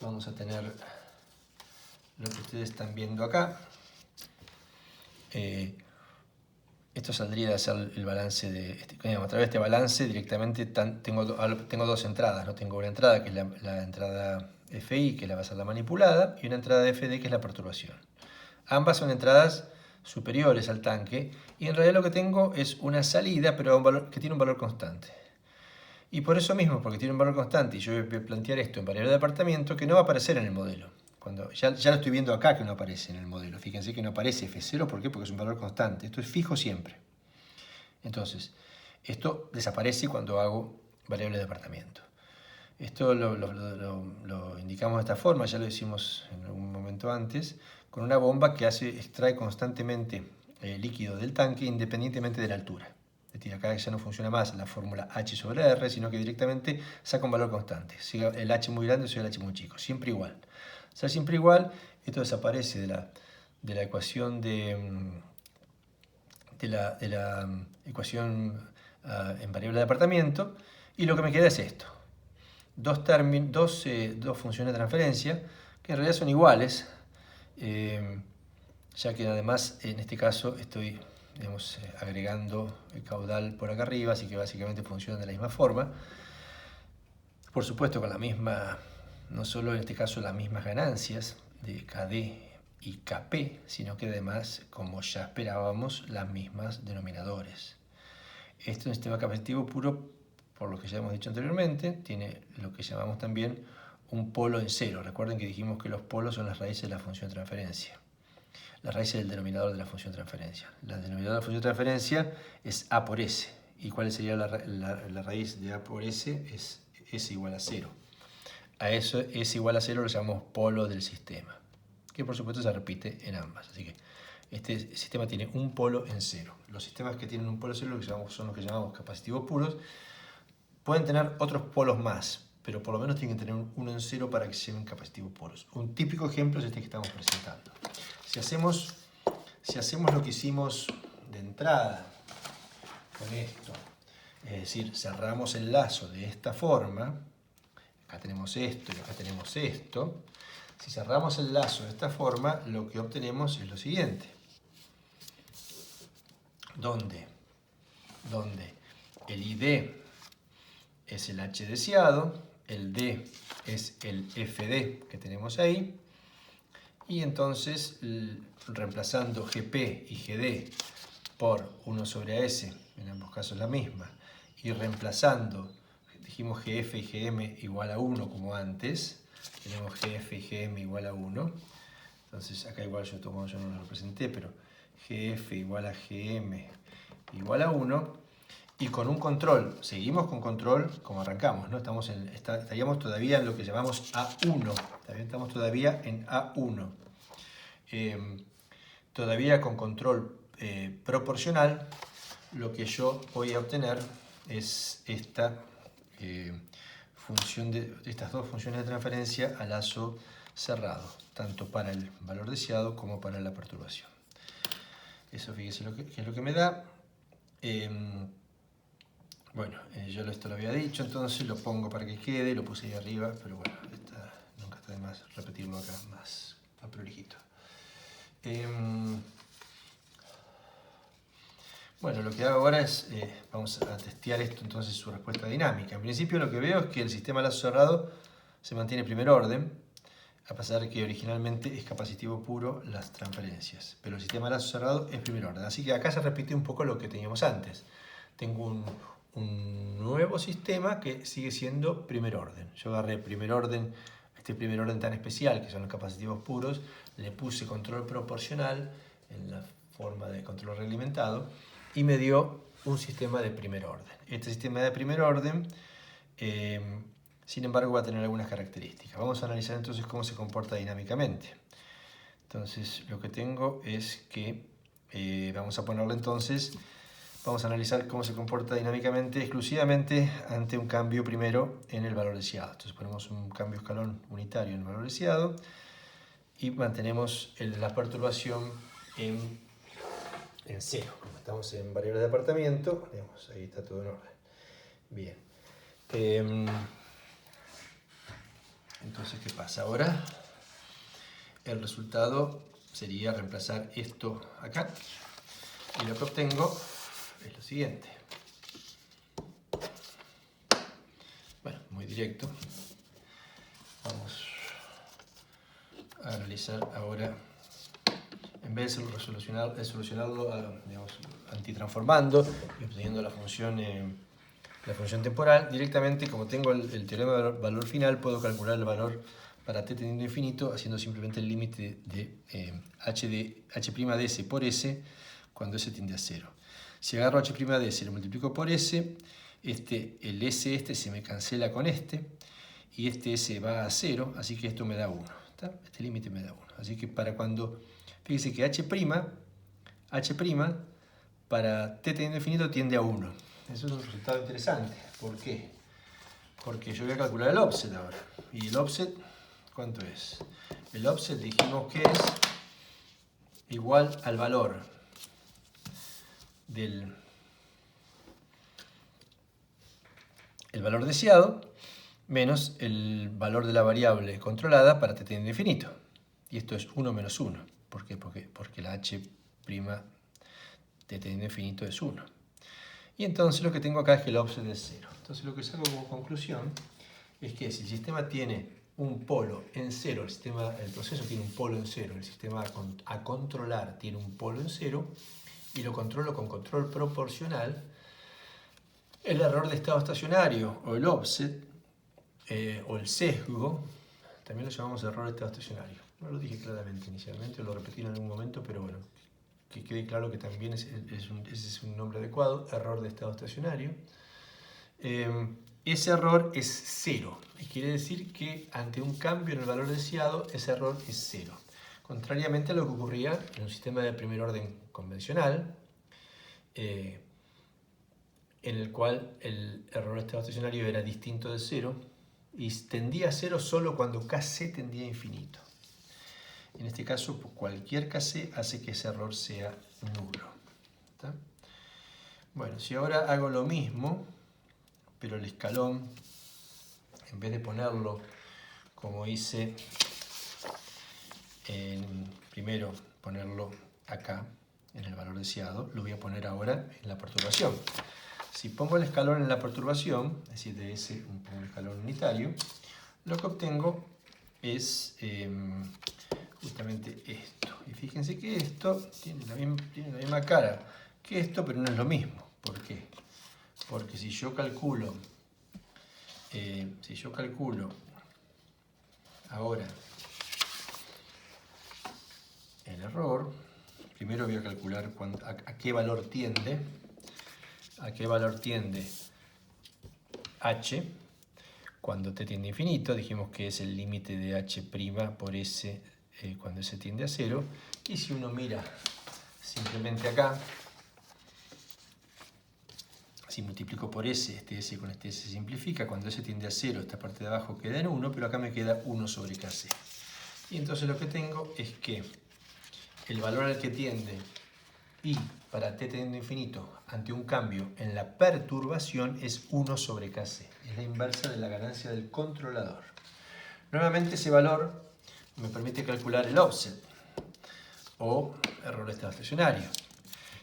vamos a tener lo que ustedes están viendo acá. Esto saldría de ser el balance de... a través de este balance directamente tengo dos entradas, ¿no? Tengo una entrada que es la entrada FI, que va a ser la manipulada, y una entrada FD, que es la perturbación. Ambas son entradas superiores al tanque, y en realidad lo que tengo es una salida, pero que tiene un valor constante. Y por eso mismo, porque tiene un valor constante, y yo voy a plantear esto en variable de apartamiento, que no va a aparecer en el modelo. Ya lo estoy viendo acá que no aparece en el modelo. Fíjense que no aparece F0, ¿por qué? Porque es un valor constante. Esto es fijo siempre. Entonces, esto desaparece cuando hago variable de apartamiento. Esto lo indicamos de esta forma, ya lo hicimos en algún momento antes, con una bomba que extrae constantemente líquido del tanque independientemente de la altura. Es decir, acá ya no funciona más la fórmula H sobre R, sino que directamente saca un valor constante. Sea el H muy grande o sea el H muy chico, siempre igual. O sea, siempre igual, esto desaparece de la ecuación ecuación en variable de apartamiento, y lo que me queda es esto. Dos funciones de transferencia que en realidad son iguales, ya que además en este caso estoy, digamos, agregando el caudal por acá arriba, así que básicamente funcionan de la misma forma. Por supuesto con la misma, no solo en este caso las mismas ganancias de KD y KP, sino que además, como ya esperábamos, las mismas denominadores. Este es un sistema capacitivo puro, por lo que ya hemos dicho anteriormente, tiene lo que llamamos también un polo en cero. Recuerden que dijimos que los polos son las raíces de la función de transferencia, las raíces del denominador de la función de transferencia. La denominador de la función de transferencia es A por S, ¿Y cuál sería la raíz de A por S? Es S igual a 0. A eso S igual a 0 lo llamamos polo del sistema, que por supuesto se repite en ambas. Así que este sistema tiene un polo en 0. Los sistemas que tienen un polo en 0 son los que llamamos capacitivos puros. Pueden tener otros polos más, pero por lo menos tienen que tener uno en 0 para que se llamen capacitivos puros. Un típico ejemplo es este que estamos presentando. Si hacemos lo que hicimos de entrada con esto, es decir, cerramos el lazo de esta forma, acá tenemos esto y acá tenemos esto. Si cerramos el lazo de esta forma, lo que obtenemos es lo siguiente. Donde el ID es el H deseado, el D es el FD que tenemos ahí, y entonces reemplazando GP y GD por 1 sobre AS, en ambos casos la misma, y reemplazando, dijimos GF y GM igual a 1 como antes, tenemos GF y GM igual a 1, entonces acá igual yo no lo representé, pero GF igual a GM igual a 1, y con un control, seguimos con control como arrancamos, ¿no? Estaríamos todavía en lo que llamamos A1, estamos todavía en A1. Todavía con control proporcional, lo que yo voy a obtener es estas dos funciones de transferencia a lazo cerrado, tanto para el valor deseado como para la perturbación. Eso fíjese qué es lo que me da. Bueno, yo esto lo había dicho, entonces lo pongo para que quede, lo puse ahí arriba, pero bueno, nunca está de más repetirlo acá más prolijito. Bueno, lo que hago ahora es, vamos a testear esto entonces su respuesta dinámica. En principio lo que veo es que el sistema lazo cerrado se mantiene primer orden, a pesar de que originalmente es capacitivo puro las transferencias, pero el sistema lazo cerrado es primer orden. Así que acá se repite un poco lo que teníamos antes. Tengo un nuevo sistema que sigue siendo primer orden. Yo agarré primer orden, este primer orden tan especial que son los capacitivos puros, le puse control proporcional en la forma de control reglamentado y me dio un sistema de primer orden. Este sistema de primer orden, sin embargo, va a tener algunas características. Vamos a analizar entonces cómo se comporta dinámicamente. Entonces, lo que tengo es que vamos a ponerle entonces, vamos a analizar cómo se comporta dinámicamente exclusivamente ante un cambio primero en el valor deseado. Entonces ponemos un cambio escalón unitario en el valor deseado y mantenemos la perturbación en 0. Como estamos en variables de apartamiento, digamos, ahí está todo en orden. Bien. Entonces, ¿qué pasa? Ahora el resultado sería reemplazar esto acá y lo que obtengo es lo siguiente. Bueno, muy directo. Vamos a analizar ahora, en vez de solucionarlo digamos, antitransformando y obteniendo la función temporal, directamente, como tengo el teorema del valor final, puedo calcular el valor para t tendiendo a infinito haciendo simplemente el límite de h' de s por s cuando s tiende a 0. Si agarro h' de s y lo multiplico por s, el s se me cancela con y este s va a 0, así que esto me da 1. ¿Está? Este límite me da 1. Así que para cuando, fíjese que h' para t tendiendo a infinito tiende a 1. Eso es un resultado interesante. ¿Por qué? Porque yo voy a calcular el offset ahora. ¿Y el offset cuánto es? El offset dijimos que es igual al valor el valor deseado menos el valor de la variable controlada para t tendiendo a infinito. Y esto es 1 menos 1. ¿Por qué? Porque la h' t tendiendo a infinito es 1. Y entonces lo que tengo acá es que el offset es 0. Entonces lo que saco como conclusión es que si el sistema tiene un polo en 0, el proceso tiene un polo en 0, el sistema a controlar tiene un polo en 0, y lo controlo con control proporcional, el error de estado estacionario o el offset o el sesgo, también lo llamamos error de estado estacionario. No lo dije claramente inicialmente, lo repetí en algún momento, pero bueno, que quede claro que también ese es un nombre adecuado, error de estado estacionario. Ese error es 0, y quiere decir que ante un cambio en el valor deseado, ese error es 0. Contrariamente a lo que ocurría en un sistema de primer orden convencional, en el cual el error de estado estacionario era distinto de 0 y tendía a 0 solo cuando Kc tendía a infinito. En este caso, cualquier Kc hace que ese error sea nulo. ¿Está? Bueno, si ahora hago lo mismo, pero el escalón, en vez de ponerlo como hice primero ponerlo acá en el valor deseado, lo voy a poner ahora en la perturbación. Si pongo el escalón en la perturbación, es decir, de ese un escalón unitario, lo que obtengo es justamente esto. Y fíjense que esto tiene la misma cara que esto, pero no es lo mismo. ¿Por qué? Porque si yo calculo ahora el error, primero voy a calcular a qué valor tiende h cuando t tiende a infinito. Dijimos que es el límite de h' por s cuando s tiende a 0. Y si uno mira simplemente acá, si multiplico por s, este s con este s se simplifica. Cuando s tiende a 0, esta parte de abajo queda en 1, pero acá me queda 1 sobre kc. Y entonces lo que tengo es que el valor al que tiende y para t tendiendo a infinito ante un cambio en la perturbación es 1 sobre kc. Es la inversa de la ganancia del controlador. Nuevamente ese valor me permite calcular el offset o error de estado estacionario.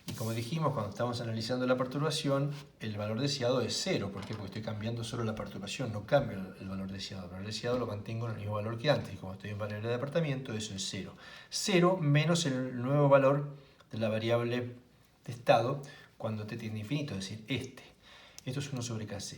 Y como dijimos, cuando estamos analizando la perturbación, el valor deseado es 0. ¿Por qué? Porque estoy cambiando solo la perturbación, no cambio el valor deseado. El valor deseado lo mantengo en el mismo valor que antes. Y como estoy en variable de apartamiento, eso es 0. 0 menos el nuevo valor de la variable de estado cuando t tiende a infinito, es decir, este. Esto es 1 sobre kc.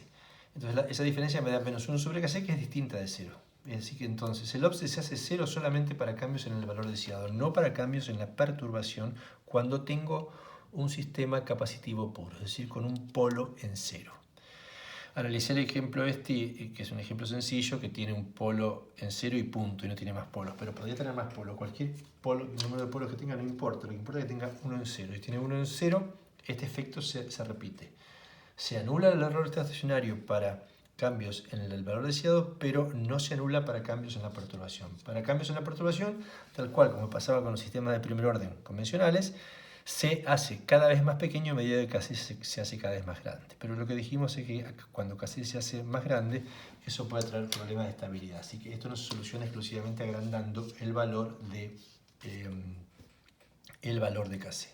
Entonces esa diferencia me da menos 1 sobre kc, que es distinta de 0. Es decir, que entonces el offset se hace 0 solamente para cambios en el valor deseado, no para cambios en la perturbación cuando tengo un sistema capacitivo puro, es decir, con un polo en 0. Analicé el ejemplo que es un ejemplo sencillo, que tiene un polo en 0 y punto, y no tiene más polos, pero podría tener más polos. Cualquier polo, el número de polos que tenga no importa, lo que importa es que tenga 1 en 0. Y tiene 1 en 0, este efecto se repite. Se anula el error estacionario para cambios en el valor deseado, pero no se anula para cambios en la perturbación. Para cambios en la perturbación, tal cual como pasaba con los sistemas de primer orden convencionales, se hace cada vez más pequeño a medida que kc se hace cada vez más grande. Pero lo que dijimos es que cuando kc se hace más grande, eso puede traer problemas de estabilidad. Así que esto no se soluciona exclusivamente agrandando el valor de kc.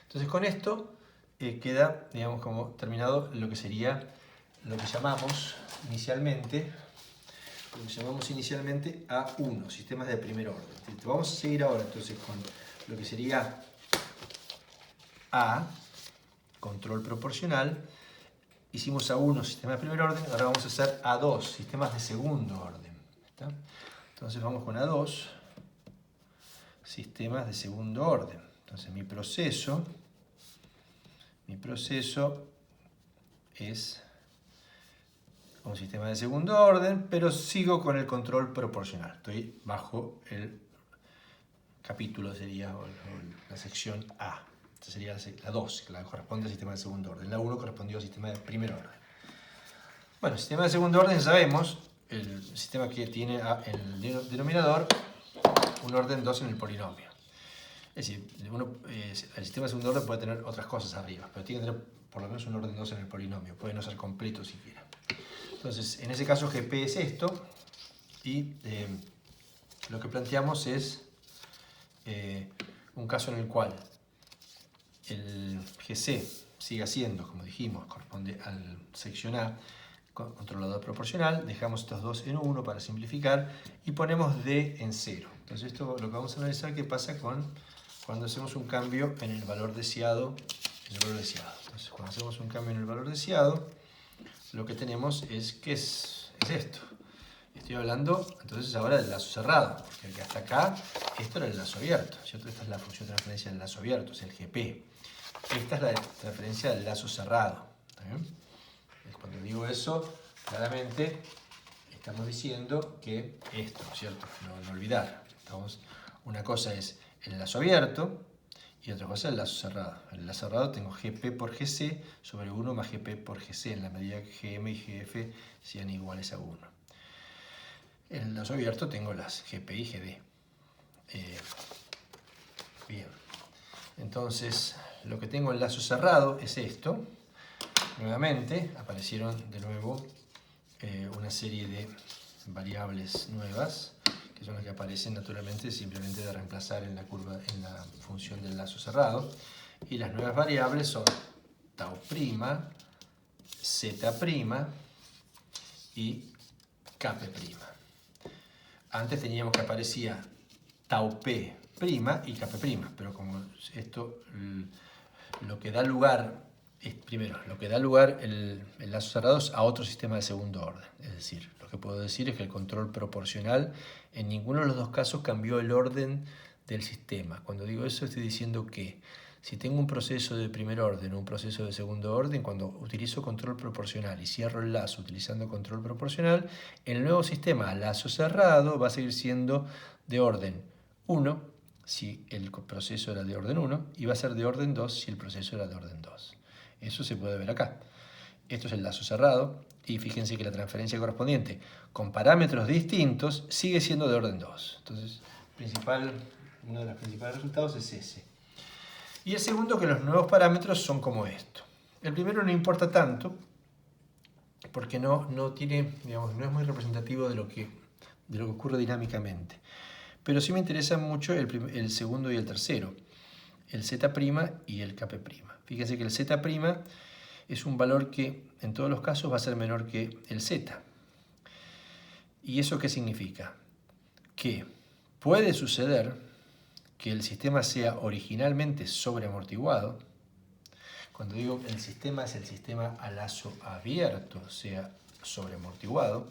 Entonces con esto queda, digamos, como terminado lo que sería lo que llamamos inicialmente A1, sistemas de primer orden. Vamos a seguir ahora entonces con lo que sería A, control proporcional. Hicimos A1, sistema de primer orden, ahora vamos a hacer A2, sistemas de segundo orden. ¿Está? Entonces vamos con A2, sistemas de segundo orden. Entonces mi proceso es un sistema de segundo orden, pero sigo con el control proporcional. Estoy bajo el capítulo, sería o la sección A. Esta sería la 2, que la corresponde al sistema de segundo orden. La 1 correspondió al sistema de primer orden. Bueno, el sistema de segundo orden, sabemos, el sistema que tiene el denominador un orden 2 en el polinomio. Es decir, el sistema de segundo orden puede tener otras cosas arriba, pero tiene que tener por lo menos un orden 2 en el polinomio. Puede no ser completo siquiera. Entonces, en ese caso GP es esto, y lo que planteamos es un caso en el cual el GC siga siendo, como dijimos, corresponde al sección A, controlador proporcional. Dejamos estos dos en 1 para simplificar y ponemos D en 0. Entonces esto lo que vamos a analizar qué pasa cuando hacemos un cambio en el valor deseado. Entonces cuando hacemos un cambio en el valor deseado, lo que tenemos es esto. Estoy hablando entonces ahora del lazo cerrado, porque hasta acá esto era el lazo abierto, ¿cierto? Esta es la función de transferencia del lazo abierto, es el GP. Esta es la transferencia del lazo cerrado. ¿Está bien? Cuando digo eso, claramente estamos diciendo que esto, ¿cierto? No olvidar. Una cosa es el lazo abierto y otra cosa es el lazo cerrado. En el lazo cerrado tengo GP por GC sobre 1 más GP por GC en la medida que GM y GF sean iguales a 1. En el lazo abierto tengo las GP y GD. Bien. Entonces, lo que tengo en lazo cerrado es esto. Nuevamente aparecieron de nuevo una serie de variables nuevas, que son las que aparecen naturalmente simplemente de reemplazar en la curva, en la función del lazo cerrado. Y las nuevas variables son tau', z' y kp'. Antes teníamos que aparecía tau p' y kp', pero como esto lo que da lugar es, primero, lo que da lugar el lazo cerrado es a otro sistema de segundo orden. Es decir, lo que puedo decir es que el control proporcional en ninguno de los dos casos cambió el orden del sistema. Cuando digo eso estoy diciendo que si tengo un proceso de primer orden o un proceso de segundo orden, cuando utilizo control proporcional y cierro el lazo utilizando control proporcional, el nuevo sistema lazo cerrado va a seguir siendo de orden 1 si el proceso era de orden 1 y va a ser de orden 2 si el proceso era de orden 2. Eso se puede ver acá. Esto es el lazo cerrado y fíjense que la transferencia correspondiente con parámetros distintos sigue siendo de orden 2. Entonces, uno de los principales resultados es ese. Y el segundo, que los nuevos parámetros son como esto. El primero no importa tanto porque no tiene, digamos, no es muy representativo de lo que ocurre dinámicamente. Pero sí me interesan mucho el segundo y el tercero, el z' y el kp'. Fíjense que el z' es un valor que en todos los casos va a ser menor que el z. ¿Y eso qué significa? Que puede suceder que el sistema sea originalmente sobreamortiguado. Cuando digo el sistema es el sistema a lazo abierto, sea sobreamortiguado,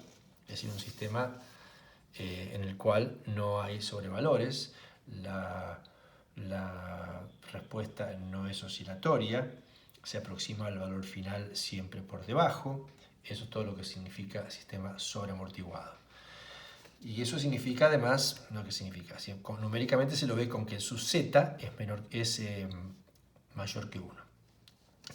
es decir, un sistema en el cual no hay sobrevalores, la respuesta no es oscilatoria, se aproxima al valor final siempre por debajo. Eso es todo lo que significa sistema sobreamortiguado. Y eso significa además, no que significa, numéricamente se lo ve con que su z es mayor que 1.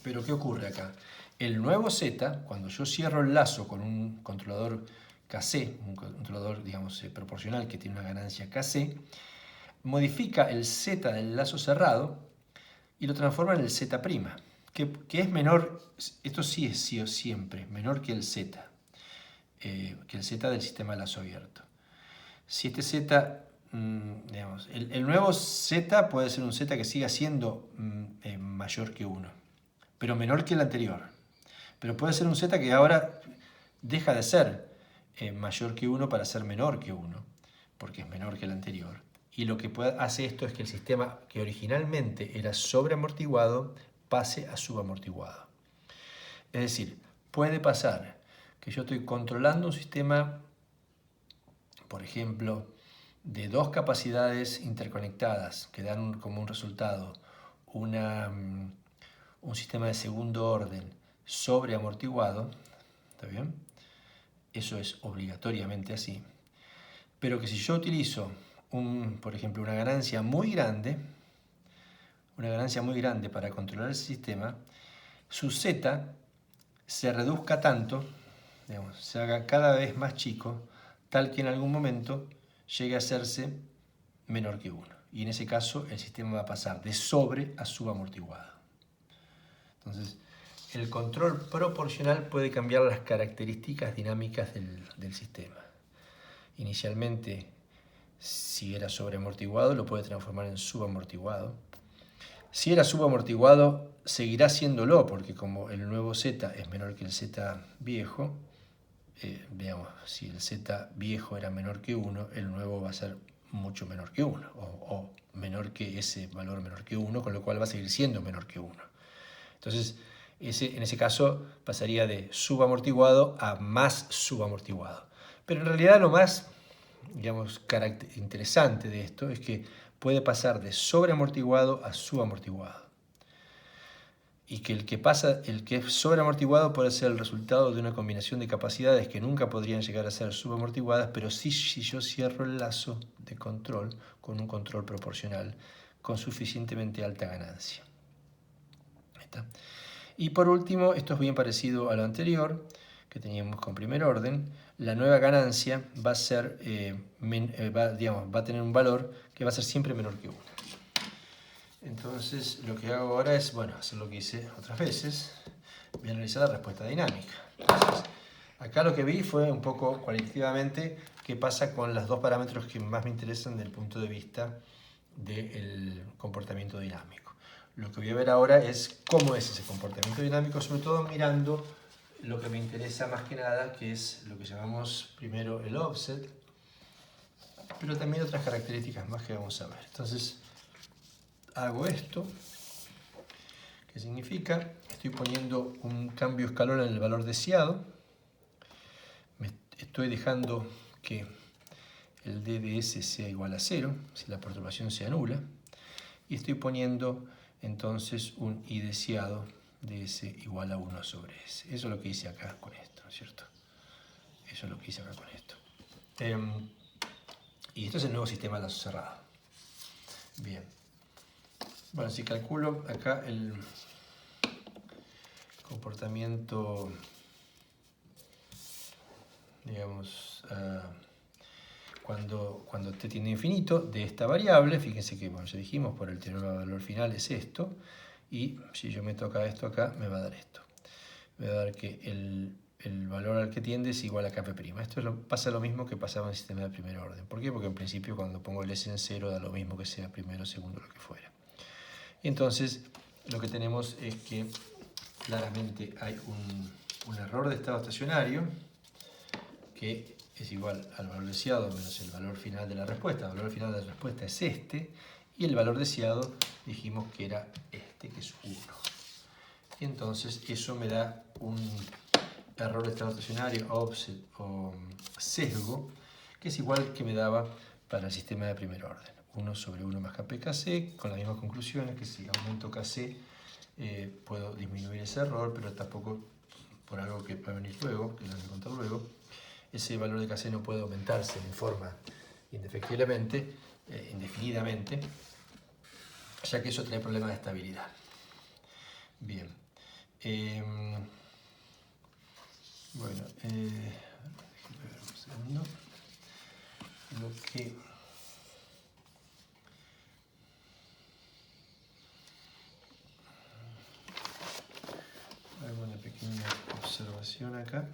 Pero ¿qué ocurre acá? El nuevo z, cuando yo cierro el lazo con un controlador Kc, un controlador digamos proporcional que tiene una ganancia Kc, modifica el z del lazo cerrado y lo transforma en el z', que es menor, esto sí es sí o siempre, menor que el z del sistema de lazo abierto. Si este z, digamos, el nuevo z puede ser un z que siga siendo mayor que 1, pero menor que el anterior. Pero puede ser un z que ahora deja de ser mayor que 1 para ser menor que 1, porque es menor que el anterior. Y lo que hace esto es que el sistema que originalmente era sobreamortiguado pase a subamortiguado. Es decir, puede pasar que yo estoy controlando un sistema, por ejemplo, de dos capacidades interconectadas que dan como un resultado un sistema de segundo orden sobreamortiguado, ¿está bien? Eso es obligatoriamente así. Pero que si yo utilizo, por ejemplo, una ganancia muy grande para controlar ese sistema, su z se reduzca tanto, digamos, se haga cada vez más chico, tal que en algún momento llegue a hacerse menor que 1. Y en ese caso el sistema va a pasar de sobre a subamortiguado. Entonces, el control proporcional puede cambiar las características dinámicas del sistema. Inicialmente, si era sobreamortiguado, lo puede transformar en subamortiguado. Si era subamortiguado, seguirá siéndolo, porque como el nuevo z es menor que el z viejo, veamos, si el z viejo era menor que 1, el nuevo va a ser mucho menor que 1, o menor que ese valor menor que 1, con lo cual va a seguir siendo menor que 1. Entonces, en ese caso pasaría de subamortiguado a más subamortiguado. Pero en realidad lo más, digamos, interesante de esto es que puede pasar de sobreamortiguado a subamortiguado. Y que el que es sobreamortiguado puede ser el resultado de una combinación de capacidades que nunca podrían llegar a ser subamortiguadas, pero sí si yo cierro el lazo de control con un control proporcional con suficientemente alta ganancia. Ahí está. Y por último, esto es bien parecido a lo anterior que teníamos con primer orden. La nueva ganancia va a ser, va a tener un valor que va a ser siempre menor que 1. Entonces lo que hago ahora es, bueno, hacer lo que hice otras veces. Voy a analizar la respuesta dinámica. Entonces, acá lo que vi fue un poco cualitativamente qué pasa con los dos parámetros que más me interesan desde el punto de vista del comportamiento dinámico. Lo que voy a ver ahora es cómo es ese comportamiento dinámico, sobre todo mirando lo que me interesa más que nada, que es lo que llamamos primero el offset, pero también otras características más que vamos a ver. Entonces, hago esto, que significa, estoy poniendo un cambio escalón en el valor deseado, estoy dejando que el d de s sea igual a 0, si la perturbación se anula, y estoy poniendo entonces un i deseado de s igual a 1 sobre s. Eso es lo que hice acá con esto, ¿no es cierto? Eso es lo que hice acá con esto. Y esto es el nuevo sistema de lazo cerrado. Bien. Bueno, si calculo acá el comportamiento, digamos, cuando t tiende a infinito de esta variable, fíjense que, bueno, ya dijimos, por el teorema de valor final es esto, y si yo meto acá esto acá, me va a dar esto. Me va a dar que el valor al que tiende es igual a kp'. Esto pasa lo mismo que pasaba en el sistema de primer orden. ¿Por qué? Porque en principio cuando pongo el s en 0 da lo mismo que sea primero, segundo, lo que fuera. Y entonces lo que tenemos es que claramente hay un error de estado estacionario que es igual al valor deseado menos el valor final de la respuesta. El valor final de la respuesta es este, y el valor deseado dijimos que era este, que es 1. Y entonces eso me da un error de estado estacionario, offset o sesgo, que es igual que me daba para el sistema de primer orden. 1 sobre 1 más kpkc, con las mismas conclusiones, que si aumento kc puedo disminuir ese error, pero tampoco por algo que va a venir luego, que lo voy a contar luego. Ese valor de kc no puede aumentarse en forma indefectiblemente, indefinidamente, ya que eso trae problemas de estabilidad. Bien. Bueno, déjenme ver un segundo. Lo que hago una pequeña observación acá.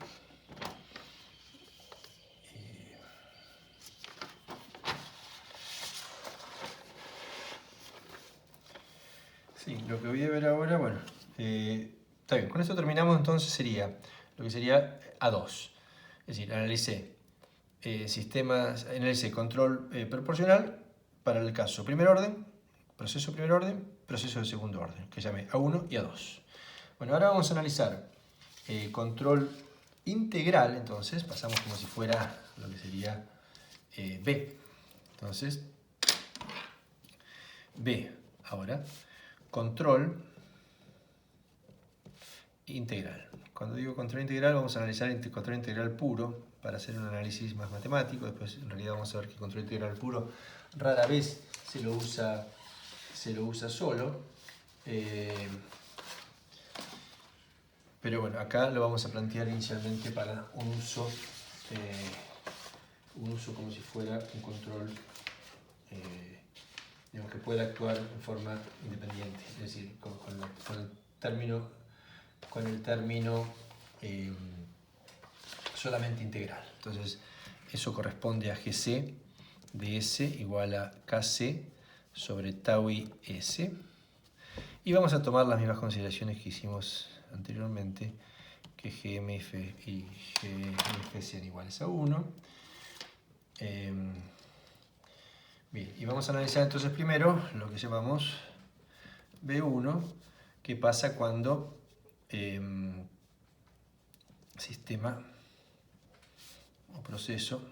Sí, lo que voy a ver ahora, bueno, está bien, con esto terminamos. Entonces sería lo que sería A2, es decir, analicé analicé control proporcional para el caso primer orden, proceso de segundo orden, que llamé A1 y A2. Bueno, ahora vamos a analizar control integral. Entonces pasamos como si fuera lo que sería B. Entonces, B, ahora, control integral. Cuando digo control integral, vamos a analizar el control integral puro para hacer un análisis más matemático. Después, en realidad, vamos a ver que control integral puro rara vez se lo usa solo. Pero bueno, acá lo vamos a plantear inicialmente para un uso como si fuera un control digamos, que pueda actuar en forma independiente, es decir, con el término solamente integral. Entonces, eso corresponde a Gc de S igual a Kc sobre tau i S. Y vamos a tomar las mismas consideraciones que hicimos anteriormente, que Gmf y Gmf sean iguales a 1. Bien, y vamos a analizar entonces primero lo que llamamos B1, que pasa cuando proceso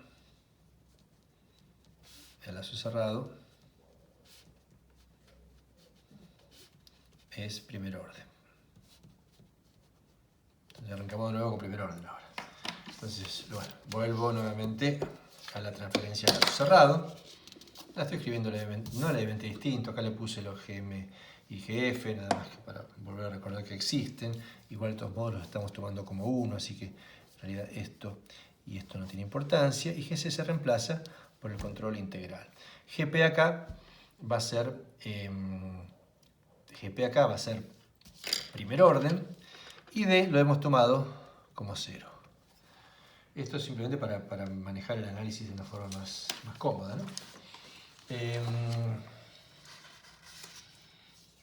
de lazo cerrado es primer orden. Entonces arrancamos de nuevo con primer orden ahora. Entonces, bueno, vuelvo nuevamente a la transferencia de lazo cerrado. La estoy escribiendo no levemente distinto, acá le puse los GM y GF, nada más que para volver a recordar que existen. Igual de todos modos los estamos tomando como uno, así que en realidad esto y esto no tiene importancia. Y GC se reemplaza por el control integral. GP acá va a ser primer orden y D lo hemos tomado como 0. Esto es simplemente para manejar el análisis de una forma más cómoda, ¿no?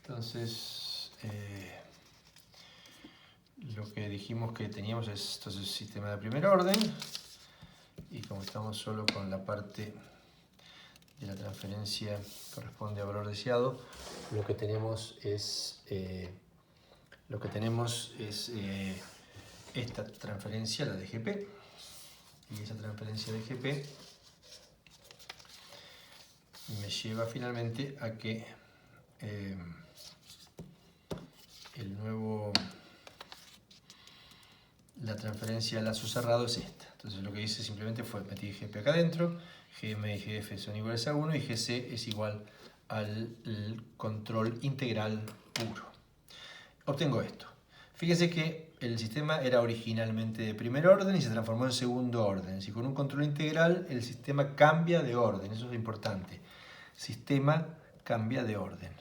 Entonces, lo que dijimos que teníamos es entonces sistema de primer orden, y como estamos solo con la parte de la transferencia que corresponde a valor deseado, lo que tenemos es esta transferencia, la de GP, y esa transferencia de GP me lleva finalmente a que la transferencia de lazo cerrado es esta. Entonces lo que hice simplemente fue metí GP acá adentro, GM y GF son iguales a 1 y GC es igual al control integral puro. Obtengo esto. Fíjense que el sistema era originalmente de primer orden y se transformó en segundo orden. Si con un control integral el sistema cambia de orden, eso es importante. Sistema cambia de orden.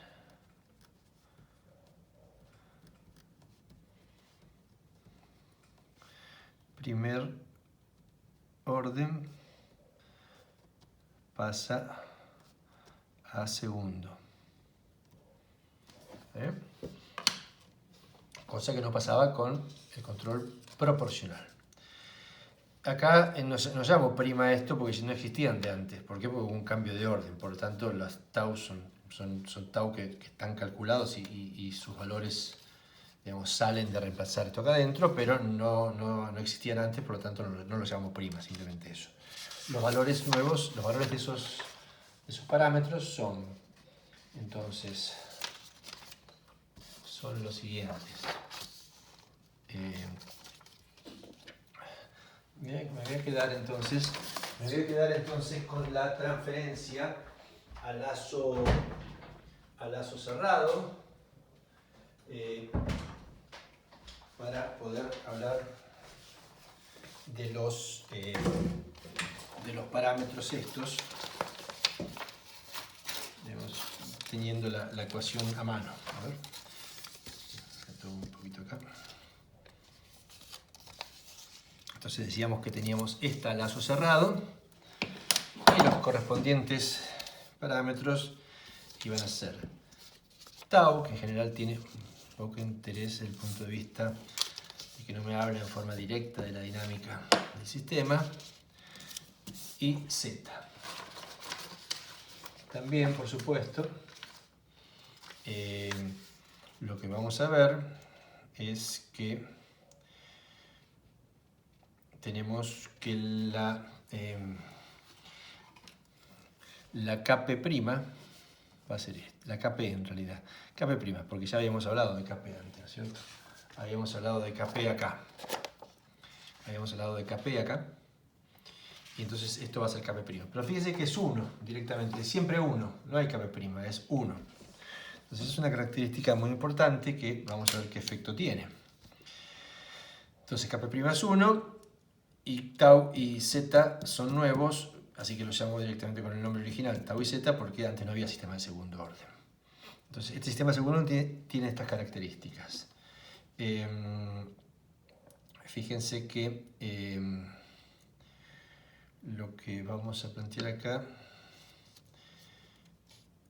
Primer orden pasa a segundo. Cosa que no pasaba con el control proporcional. Acá no llamo prima esto porque no existían de antes. ¿Por qué? Porque hubo un cambio de orden. Por lo tanto, las tau son tau que están calculados y sus valores, digamos, salen de reemplazar esto acá adentro, pero no existían antes, por lo tanto no los llamamos prima, simplemente eso. Los valores nuevos, los valores de esos parámetros son, entonces, son los siguientes. Me voy a quedar entonces con la transferencia a lazo cerrado para poder hablar de los parámetros estos, digamos, teniendo la ecuación a mano. A ver, un poquito acá. Entonces decíamos que teníamos esta lazo cerrado y los correspondientes parámetros iban a ser tau, que en general tiene poco interés desde el punto de vista de que no me habla en forma directa de la dinámica del sistema, y z. También, por supuesto, lo que vamos a ver es que tenemos que la Kp' va a ser esta, la Kp en realidad, Kp', porque ya habíamos hablado de Kp antes, ¿no es cierto? Habíamos hablado de Kp acá, y entonces esto va a ser Kp'. Pero fíjense que es 1 directamente, siempre 1, no hay Kp', es 1. Entonces es una característica muy importante que vamos a ver qué efecto tiene. Entonces Kp' es 1, y tau y z son nuevos, así que los llamo directamente con el nombre original, tau y z, porque antes no había sistema de segundo orden. Entonces este sistema de segundo orden tiene estas características. Fíjense que lo que vamos a plantear acá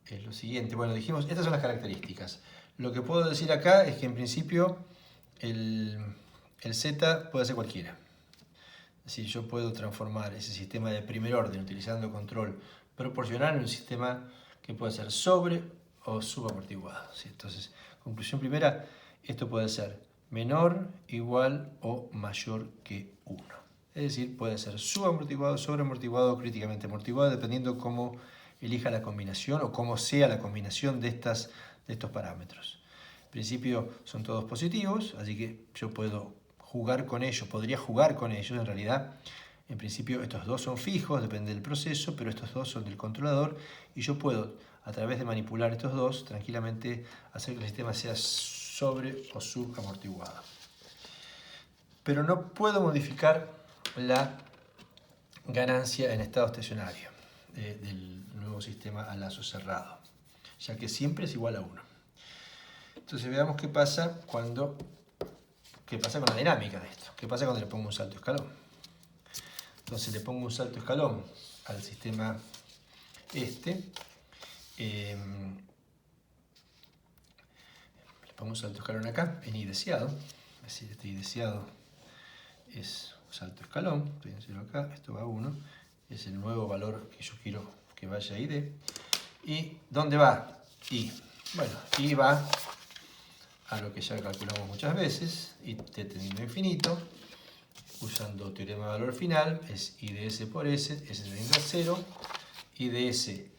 es lo siguiente. Bueno, dijimos, estas son las características. Lo que puedo decir acá es que en principio el z puede ser cualquiera. Es decir, yo puedo transformar ese sistema de primer orden utilizando control proporcional en un sistema que puede ser sobre o subamortiguado. ¿Sí? Entonces, conclusión primera, esto puede ser menor, igual o mayor que 1. Es decir, puede ser subamortiguado, sobreamortiguado o críticamente amortiguado, dependiendo cómo elija la combinación o cómo sea la combinación de estos parámetros. En principio son todos positivos, así que yo puedo jugar con ellos, podría jugar con ellos. En realidad, en principio estos dos son fijos, depende del proceso, pero estos dos son del controlador y yo puedo, a través de manipular estos dos, tranquilamente hacer que el sistema sea sobre o subamortiguado. Pero no puedo modificar la ganancia en estado estacionario del nuevo sistema a lazo cerrado, ya que siempre es igual a 1. Entonces veamos qué pasa con la dinámica de esto. ¿Qué pasa cuando le pongo un salto escalón? Entonces le pongo un salto escalón al sistema le pongo un salto escalón acá en I deseado, es decir, este I deseado es un salto escalón, estoy en 0 acá, esto va a 1, es el nuevo valor que yo quiero que vaya a ID. ¿Y dónde va I? Bueno, I va a lo que ya calculamos muchas veces, I tendiendo a infinito, usando teorema de valor final, es I de S por S, S tendiendo a 0, I de S,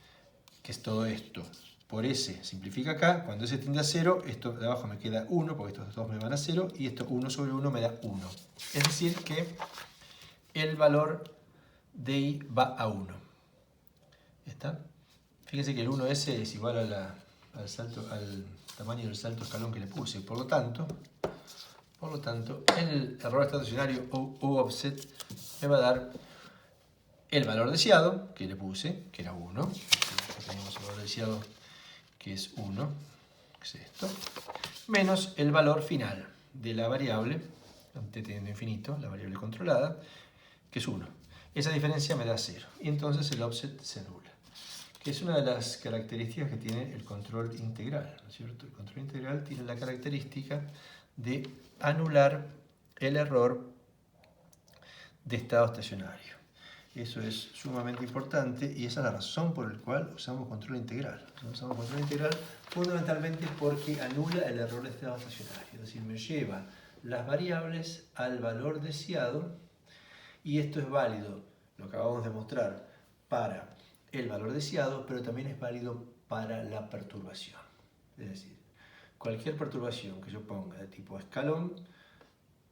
que es todo esto, por S simplifica acá, cuando S tiende a 0, esto de abajo me queda 1, porque estos dos me van a 0, y esto 1 sobre 1 me da 1. Es decir que el valor de I va a 1. ¿Está? Fíjense que el 1S es igual al tamaño del salto escalón que le puse. Por lo tanto, el error estacionario o offset me va a dar el valor deseado que le puse, que era 1. Tenemos el valor deseado que es 1, que es esto, menos el valor final de la variable, t teniendo infinito, la variable controlada, que es 1. Esa diferencia me da 0. Y entonces el offset se anula, que es una de las características que tiene el control integral, ¿no es cierto? El control integral tiene la característica de anular el error de estado estacionario. Eso es sumamente importante y esa es la razón por la cual usamos control integral. Usamos control integral fundamentalmente porque anula el error de estado estacionario, es decir, me lleva las variables al valor deseado, y esto es válido, lo acabamos de mostrar, para el valor deseado, pero también es válido para la perturbación. Es decir, cualquier perturbación que yo ponga de tipo escalón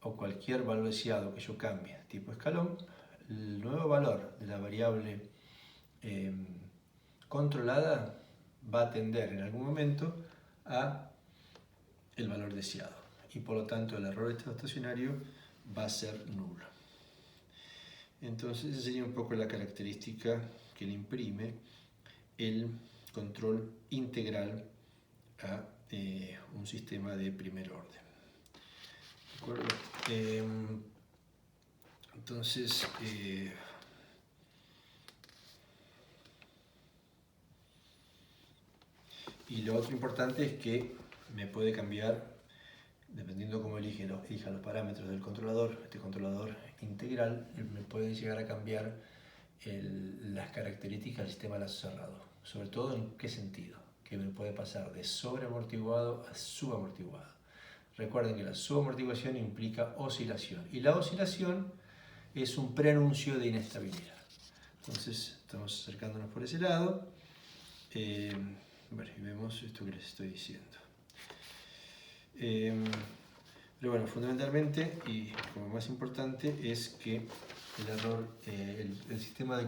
o cualquier valor deseado que yo cambie de tipo escalón, el nuevo valor de la variable controlada va a tender en algún momento a el valor deseado y por lo tanto el error de estado estacionario va a ser nulo. Entonces esa sería un poco la característica que le imprime el control integral a un sistema de primer orden. ¿De acuerdo? Entonces, y lo otro importante es que me puede cambiar, dependiendo cómo elija los parámetros del controlador, este controlador integral, me puede llegar a cambiar las características del sistema de lazo cerrado. Sobre todo, ¿en qué sentido? Que me puede pasar de sobreamortiguado a subamortiguado. Recuerden que la subamortiguación implica oscilación, y la oscilación es un preanuncio de inestabilidad. Entonces, estamos acercándonos por ese lado. Bueno, y vemos esto que les estoy diciendo. Pero bueno, fundamentalmente, y como más importante, es que el error, el sistema de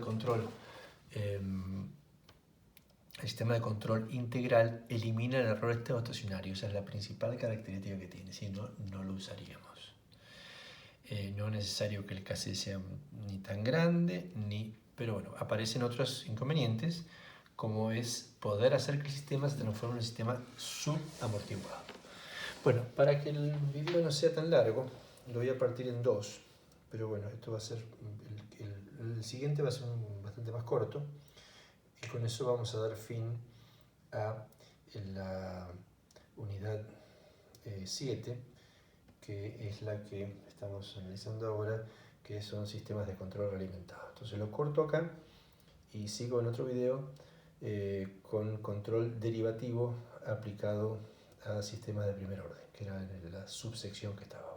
control integral elimina el error estado estacionario. Esa es la principal característica que tiene, si no, no lo usaríamos. No es necesario que el KC sea ni tan grande, pero bueno, aparecen otros inconvenientes, como es poder hacer que el sistema se transforme en un sistema subamortiguado. Bueno, para que el video no sea tan largo, lo voy a partir en dos, pero bueno, esto va a ser, el siguiente va a ser bastante más corto, y con eso vamos a dar fin a la unidad 7, que es la que estamos analizando ahora, que son sistemas de control realimentados. Entonces lo corto acá y sigo en otro video con control derivativo aplicado a sistemas de primer orden, que era en la subsección que estaba.